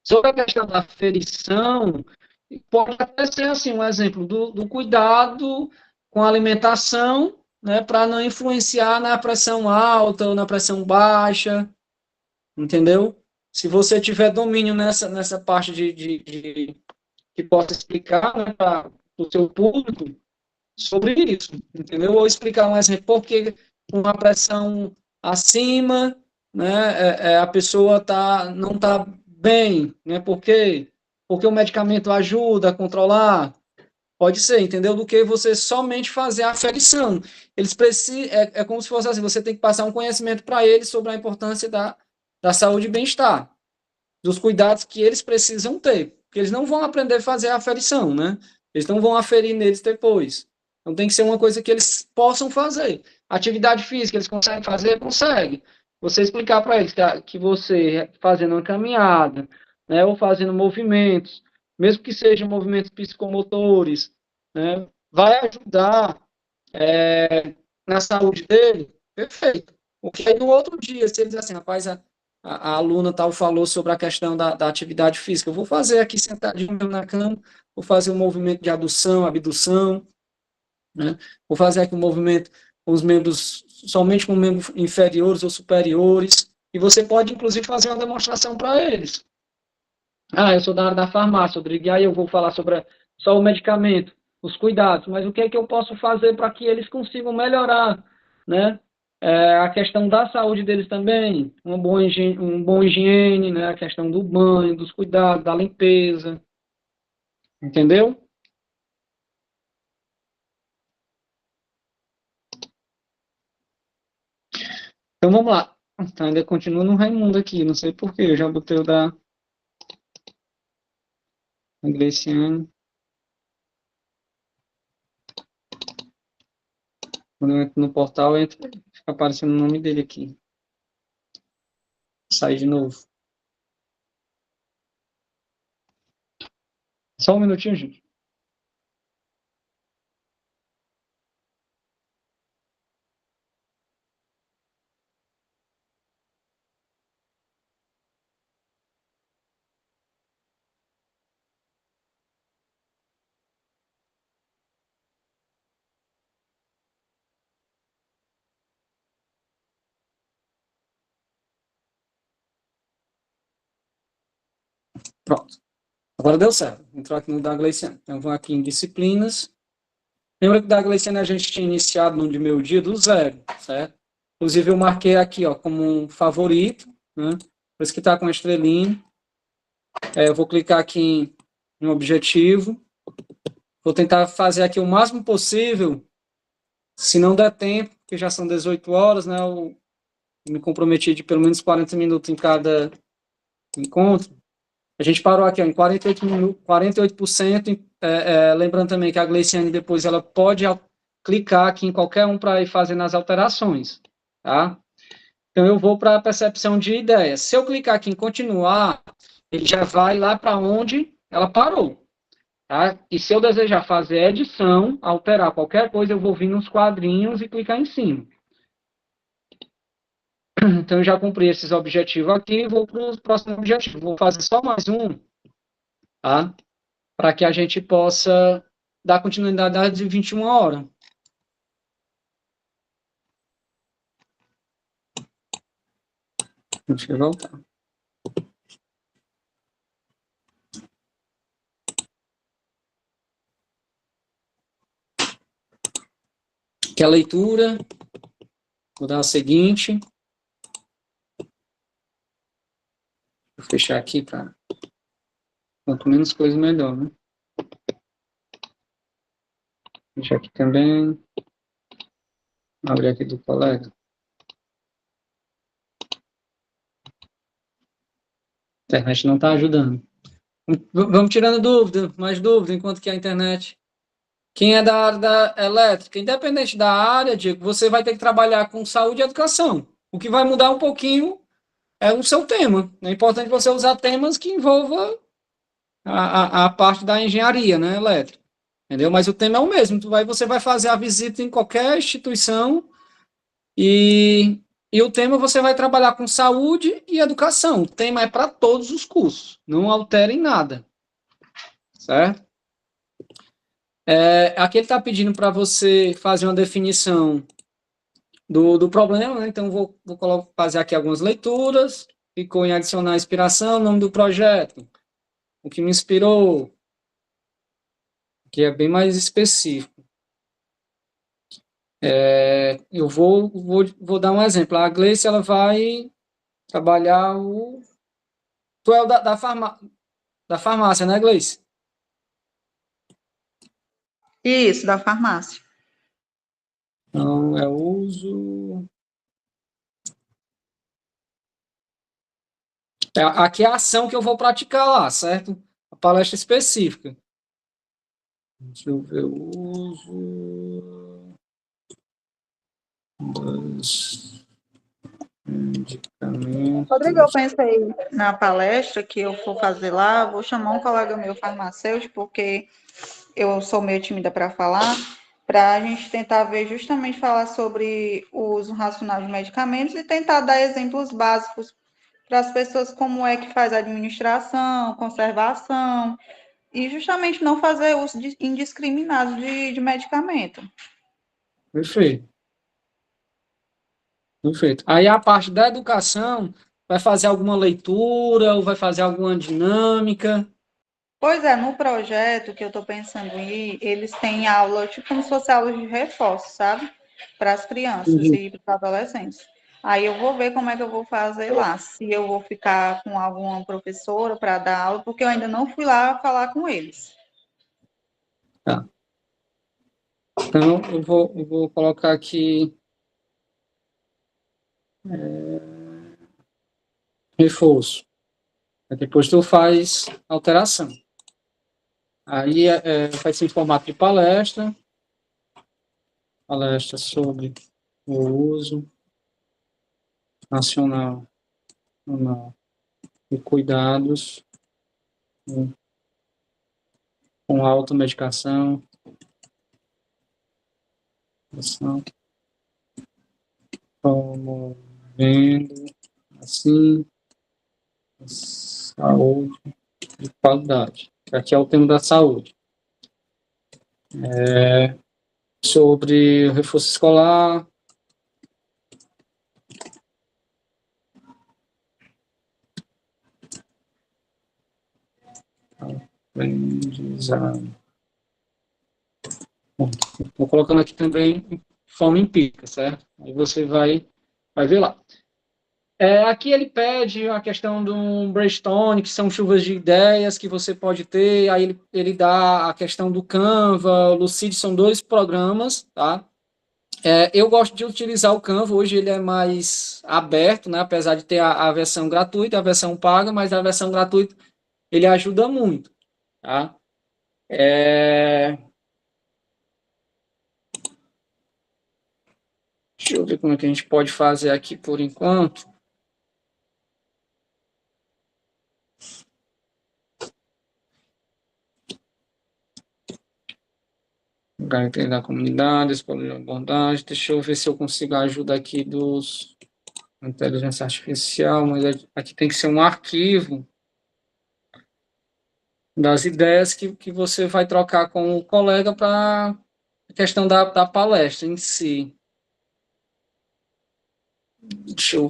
Sobre a questão da ferição, pode até ser assim, um exemplo do cuidado com a alimentação, né, para não influenciar na pressão alta ou na pressão baixa, entendeu? Se você tiver domínio nessa parte de que possa explicar, né, para o seu público sobre isso, entendeu? Ou explicar um exemplo, porque uma pressão acima, né, a pessoa não está bem, né? Porque o medicamento ajuda a controlar, pode ser, entendeu? Do que você somente fazer a aferição. Eles precisam, é como se fosse assim, você tem que passar um conhecimento para eles sobre a importância da saúde e bem-estar, dos cuidados que eles precisam ter, porque eles não vão aprender a fazer a aferição, né? Eles não vão aferir neles depois. Então tem que ser uma coisa que eles possam fazer. Atividade física, eles conseguem fazer? Conseguem. Você explicar para eles que você fazendo uma caminhada, né, ou fazendo movimentos, mesmo que sejam movimentos psicomotores, né, vai ajudar na saúde dele, perfeito. Porque aí no outro dia, se ele diz assim, rapaz, a aluna tal falou sobre a questão da atividade física, eu vou fazer aqui sentadinho na cama, vou fazer um movimento de adução, abdução, né? Vou fazer aqui um movimento com os membros, somente com membros inferiores ou superiores, e você pode, inclusive, fazer uma demonstração para eles. Ah, eu sou da área da farmácia, Rodrigo, e aí eu vou falar sobre só o medicamento, os cuidados, mas o que é que eu posso fazer para que eles consigam melhorar, né? A questão da saúde deles também, um bom higiene, né? A questão do banho, dos cuidados, da limpeza, entendeu? Então vamos lá. Tá, ainda continua no Raimundo aqui, não sei porquê, eu já botei o da Graciane. Quando eu entro no portal, fica aparecendo o nome dele aqui. Sai de novo. Só um minutinho, gente. Pronto. Agora deu certo. Entrou aqui no da Gleiciane. Então, vou aqui em disciplinas. Lembra que o da Gleiciane a gente tinha iniciado no de meio dia do zero, certo? Inclusive, eu marquei aqui, ó, como um favorito, né? Por isso que está com a estrelinha. Eu vou clicar aqui em objetivo. Vou tentar fazer aqui o máximo possível. Se não der tempo, porque já são 18 horas, né? Eu me comprometi de pelo menos 40 minutos em cada encontro. A gente parou aqui ó, em 48%. Lembrando também que a Gleiciane depois ela pode clicar aqui em qualquer um para ir fazendo as alterações. Tá? Então eu vou para a percepção de ideias. Se eu clicar aqui em continuar, ele já vai lá para onde ela parou. Tá? E se eu desejar fazer edição, alterar qualquer coisa, eu vou vir nos quadrinhos e clicar em cima. Então, eu já cumpri esses objetivos aqui, vou para o próximo objetivo. Vou fazer só mais um, tá? Para que a gente possa dar continuidade às 21 horas. Deixa eu voltar. Que a leitura, vou dar a seguinte. Vou fechar aqui para quanto menos coisa, melhor, né? Fechar aqui também. Abrir aqui do colega. A internet não está ajudando. Vamos tirando dúvida, mais dúvida, enquanto que a internet... Quem é da área da elétrica, independente da área, Diego, você vai ter que trabalhar com saúde e educação. O que vai mudar um pouquinho é o seu tema. É importante você usar temas que envolvam a parte da engenharia, né, elétrica. Entendeu? Mas o tema é o mesmo. Você vai fazer a visita em qualquer instituição e o tema você vai trabalhar com saúde e educação. O tema é para todos os cursos. Não alterem nada. Certo? Aqui ele está pedindo para você fazer uma definição do problema, né? Então, vou fazer aqui algumas leituras, ficou em adicionar inspiração, nome do projeto, o que me inspirou, que é bem mais específico. Eu vou dar um exemplo. A Gleice, ela vai trabalhar o... Tu é o da farmácia, né, Gleice? Isso, da farmácia. Então, é o uso... Aqui é a ação que eu vou praticar lá, certo? A palestra específica. Deixa eu ver o uso dos Rodrigo, eu medicamentos. pensei na palestra que eu for fazer lá, vou chamar um colega meu farmacêutico, porque eu sou meio tímida para a gente tentar ver justamente falar sobre o uso racional de medicamentos e tentar dar exemplos básicos para as pessoas como é que faz a administração, conservação, e justamente não fazer uso indiscriminado de medicamento. Perfeito, perfeito. Aí a parte da educação, vai fazer alguma leitura ou vai fazer alguma dinâmica? Pois é, no projeto que eu estou pensando em ir, eles têm aula, tipo como se fosse aula de reforço, sabe? Para as crianças Uhum. e para os adolescentes. Aí eu vou ver como é que eu vou fazer lá, se eu vou ficar com alguma professora para dar aula, porque eu ainda não fui lá falar com eles. Tá. Então, eu vou colocar aqui reforço. Aí depois tu faz alteração. Aí vai ser em formato de palestra, palestra sobre o uso nacional, nacional de cuidados com automedicação, promovendo, assim, saúde de qualidade. Aqui é o tema da saúde. Sobre o reforço escolar, aprendizado. Bom, estou colocando aqui também de forma empírica, certo? Aí você vai ver lá. Aqui ele pede a questão do brainstorming, que são chuvas de ideias que você pode ter, aí ele dá a questão do Canva, o Lucid, são dois programas, tá? Eu gosto de utilizar o Canva, hoje ele é mais aberto, né? Apesar de ter a versão gratuita, a versão paga, mas a versão gratuita ele ajuda muito, tá? Deixa eu ver como é que a gente pode fazer aqui por enquanto. Guideline da comunidade, escolher abordagem. Deixa eu ver se eu consigo a ajuda aqui dos inteligência artificial, mas aqui tem que ser um arquivo das ideias que você vai trocar com o colega para a questão da palestra em si.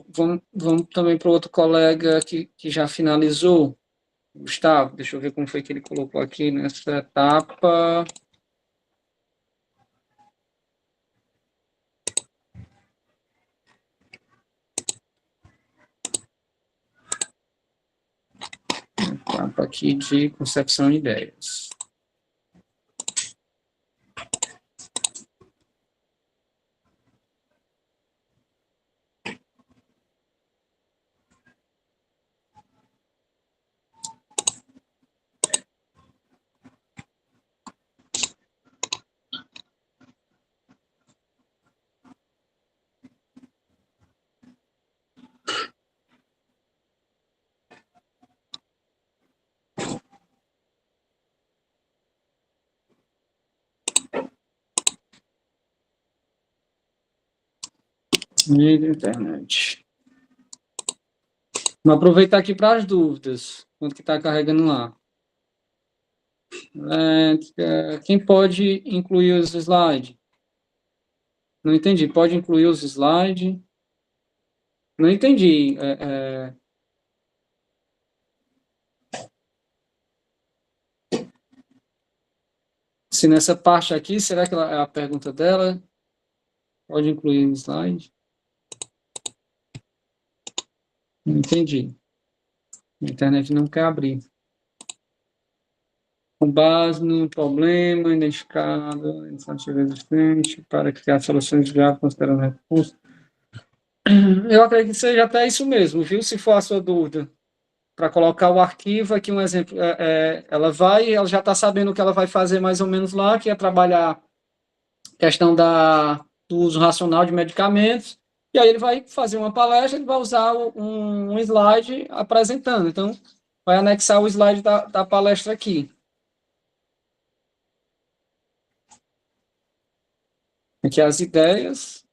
Vamos também para o outro colega que já finalizou, Gustavo. Deixa eu ver como foi que ele colocou aqui nessa etapa. Etapa aqui de concepção de ideias. Mídia, internet. Vamos aproveitar aqui para as dúvidas, quanto que está carregando lá. Quem pode incluir os slides? Não entendi. Pode incluir os slides? Não entendi. Se nessa parte aqui, será que é a pergunta dela? Pode incluir no slide? Não entendi. A internet não quer abrir. Com base no problema identificado, iniciativa existente, para criar soluções viáveis considerando recursos. Eu acredito que seja até isso mesmo, viu? Se for a sua dúvida. Para colocar o arquivo, aqui um exemplo, ela já está sabendo o que ela vai fazer mais ou menos lá, que é trabalhar a questão do uso racional de medicamentos, e aí ele vai fazer uma palestra, ele vai usar um slide apresentando, então vai anexar o slide da palestra aqui. Aqui as ideias,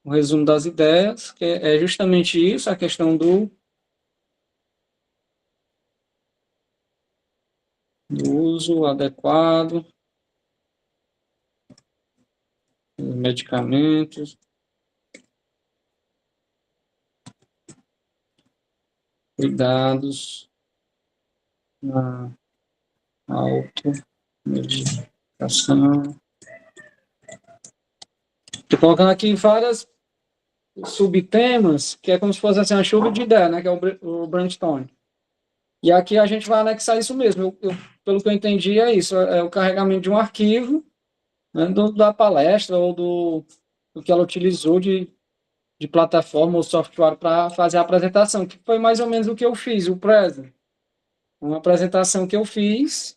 o resumo das ideias, que é justamente isso, a questão do uso adequado dos medicamentos, cuidados na automedicação. Estou colocando aqui várias subtemas, que é como se fosse assim, uma chuva de ideia, né, que é o brainstorm. E aqui a gente vai anexar isso mesmo. Pelo que eu entendi, é isso, é o carregamento de um arquivo, né, da palestra ou do que ela utilizou de plataforma ou software para fazer a apresentação, que foi mais ou menos o que eu fiz, o Prezi. Uma apresentação que eu fiz.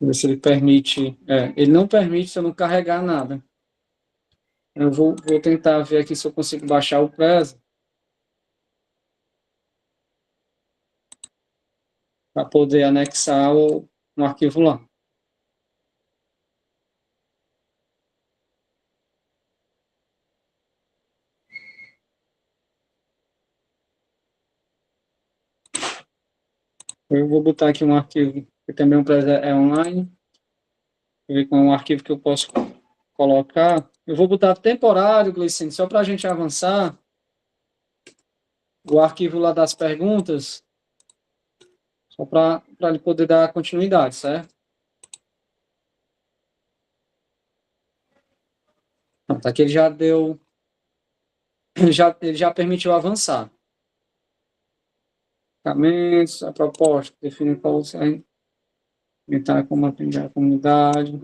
Ver se ele permite. Ele não permite se eu não carregar nada. Eu vou tentar ver aqui se eu consigo baixar o Prezi para poder anexar um arquivo lá. Eu vou botar aqui um arquivo, que também o Prezi é online. Vou ver qual é um arquivo que eu posso colocar. Eu vou botar temporário, Glicine, só para a gente avançar. O arquivo lá das perguntas, só para ele poder dar continuidade, certo? Pronto, aqui ele já deu, ele já permitiu avançar. A proposta, define qual você aumentar como atender a comunidade.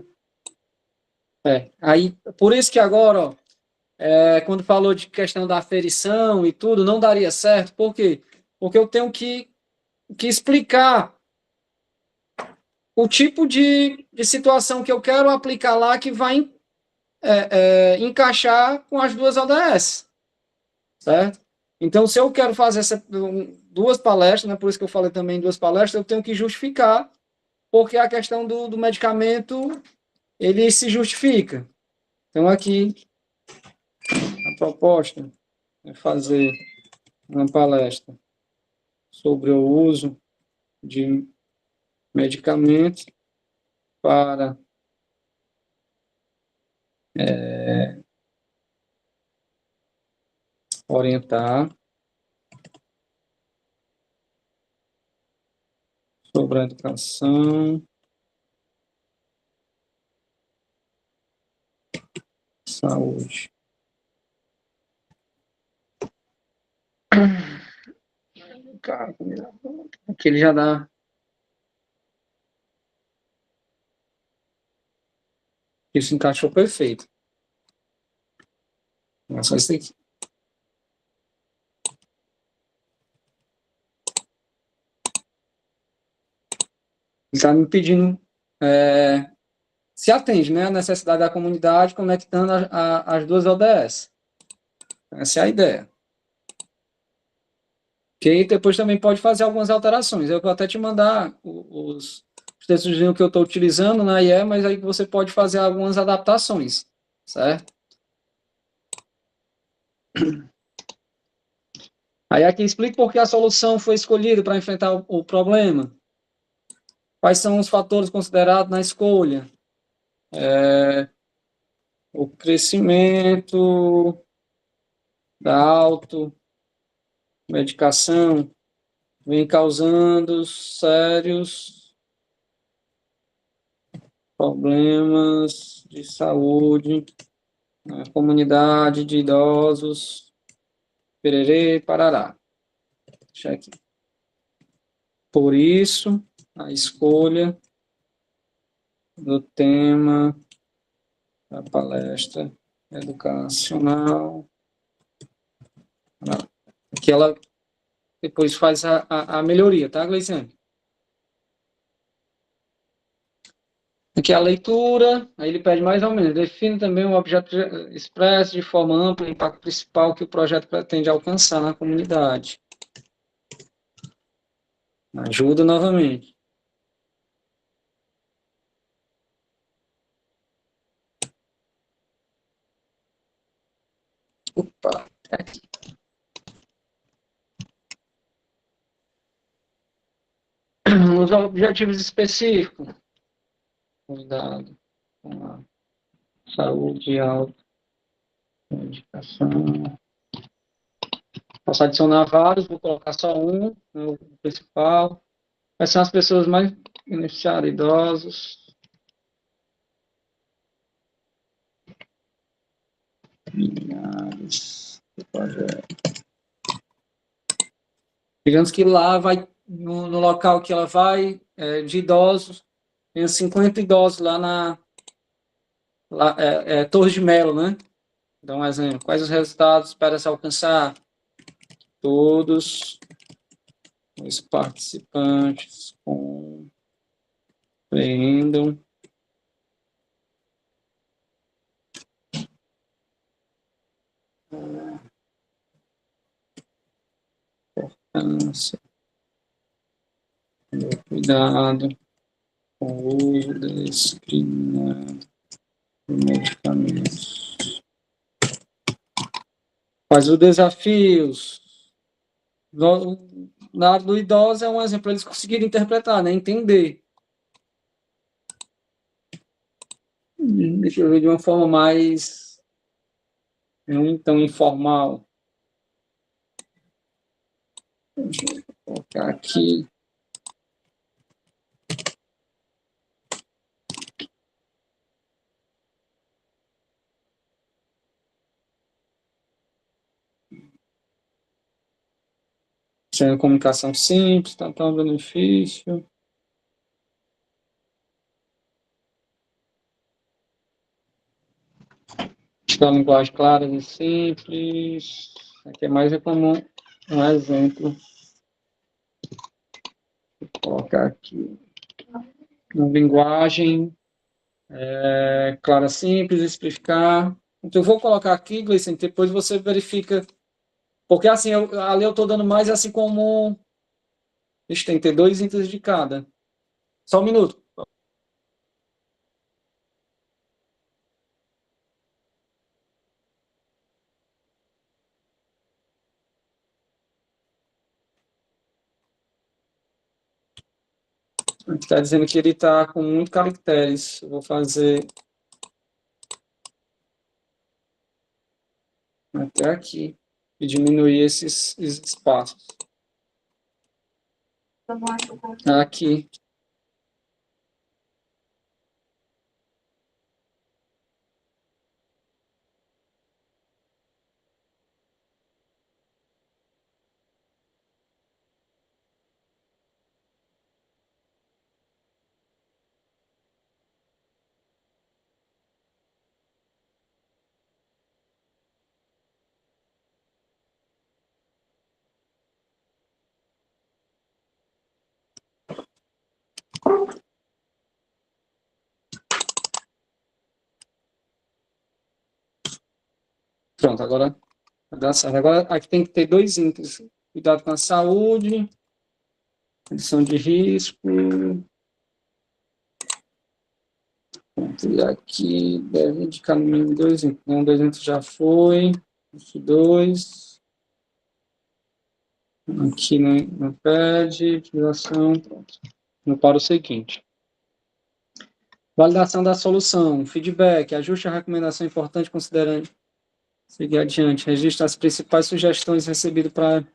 Aí, por isso que agora, ó, quando falou de questão da aferição e tudo, não daria certo. Por quê? Porque eu tenho que explicar o tipo de situação que eu quero aplicar lá que vai encaixar com as duas ODS, certo? Então, se eu quero fazer duas palestras, né, por isso que eu falei também duas palestras, eu tenho que justificar, porque a questão do medicamento, ele se justifica. Então, aqui, a proposta é fazer uma palestra sobre o uso de medicamentos para orientar sobre a educação, saúde. Cara, aqui ele já dá. Isso encaixou perfeito. É só isso aqui. Ele está me pedindo se atende, né, a necessidade da comunidade conectando as duas ODS. Essa é a ideia. Ok? Depois também pode fazer algumas alterações. Eu vou até te mandar os textos que eu estou utilizando na IE, mas aí você pode fazer algumas adaptações, certo? Aí aqui explica por que a solução foi escolhida para enfrentar o problema. Quais são os fatores considerados na escolha? O crescimento da automedicação vem causando sérios problemas de saúde na comunidade de idosos, pererê, parará. Deixa aqui. Por isso, a escolha do tema da palestra educacional, que ela depois faz a melhoria, tá, Gleiciane? Aqui a leitura, aí ele pede mais ou menos, define também o objeto expresso de forma ampla o impacto principal que o projeto pretende alcançar na comunidade. Ajuda novamente. Opa, aqui. Os objetivos específicos. Cuidado com a saúde e autoeducação. Posso adicionar vários, vou colocar só um, o principal. Quais são as pessoas mais beneficiadas? Idosos. Milhares de projetos. Digamos que lá vai, no local que ela vai, de idosos, tem 50 idosos lá na Torre de Melo, né? Dá um exemplo. Quais os resultados espera-se alcançar? Todos os participantes compreendam a importância do cuidado com o uso discriminado de medicamentos. Quais os desafios? Na área do idoso é um exemplo, eles conseguiram interpretar, né? Entender. Deixa eu ver de uma forma mais não tão informal. Deixa eu colocar aqui. Sendo comunicação simples, tá um benefício. Da linguagem clara e simples. Aqui é mais como um exemplo. Vou colocar aqui. Uma linguagem clara, simples, explicar. Então, eu vou colocar aqui, Gleison, depois você verifica. Porque assim, ali eu estou dando mais assim como. Deixa eu ter 2 itens de cada. Só um minuto. Está dizendo que ele está com muitos caracteres. Eu vou fazer até aqui e diminuir esses espaços. Aqui. Pronto, agora dá certo. Agora aqui tem que ter 2 itens. Cuidado com a saúde, redução de risco. Pronto, e aqui deve indicar no mínimo 2 itens. Não, 2 itens já foi. Isso 2. Aqui no pad, utilização, pronto. Vou para o seguinte. Validação da solução, feedback, ajuste a recomendação importante considerando seguir adiante. Registra as principais sugestões recebidas para...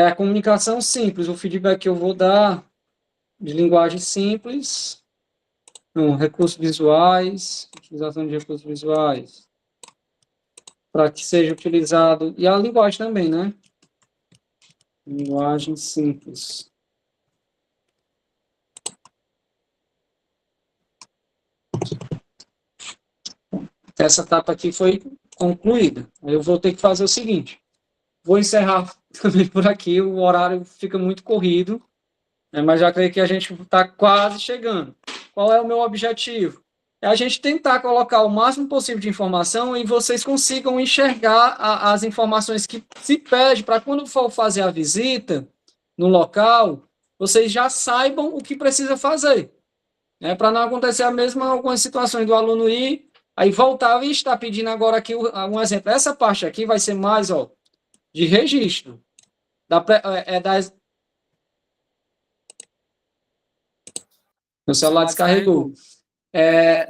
a comunicação simples, o feedback que eu vou dar de linguagem simples, não, recursos visuais, utilização de recursos visuais, para que seja utilizado, e a linguagem também, né? Linguagem simples. Essa etapa aqui foi concluída. Eu vou ter que fazer o seguinte, vou encerrar também por aqui, o horário fica muito corrido, né, mas já creio que a gente está quase chegando. Qual é o meu objetivo? É a gente tentar colocar o máximo possível de informação e vocês consigam enxergar as informações que se pede para quando for fazer a visita no local, vocês já saibam o que precisa fazer. Né, para não acontecer a mesma algumas situações do aluno ir, aí voltar e está pedindo agora aqui um exemplo. Essa parte aqui vai ser mais de registro. Meu celular descarregou.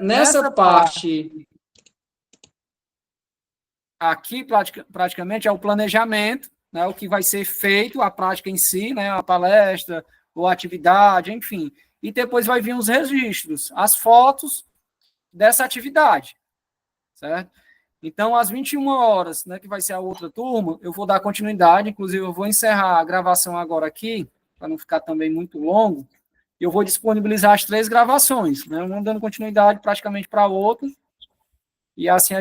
Nessa parte aqui, praticamente, é o planejamento, né, o que vai ser feito, a prática em si, né, a palestra, ou a atividade, enfim. E depois vai vir os registros, as fotos dessa atividade, certo? Então, às 21 horas, né, que vai ser a outra turma, eu vou dar continuidade, inclusive eu vou encerrar a gravação agora aqui, para não ficar também muito longo, e eu vou disponibilizar as 3 gravações, né, uma dando continuidade praticamente para a outra, e assim a gente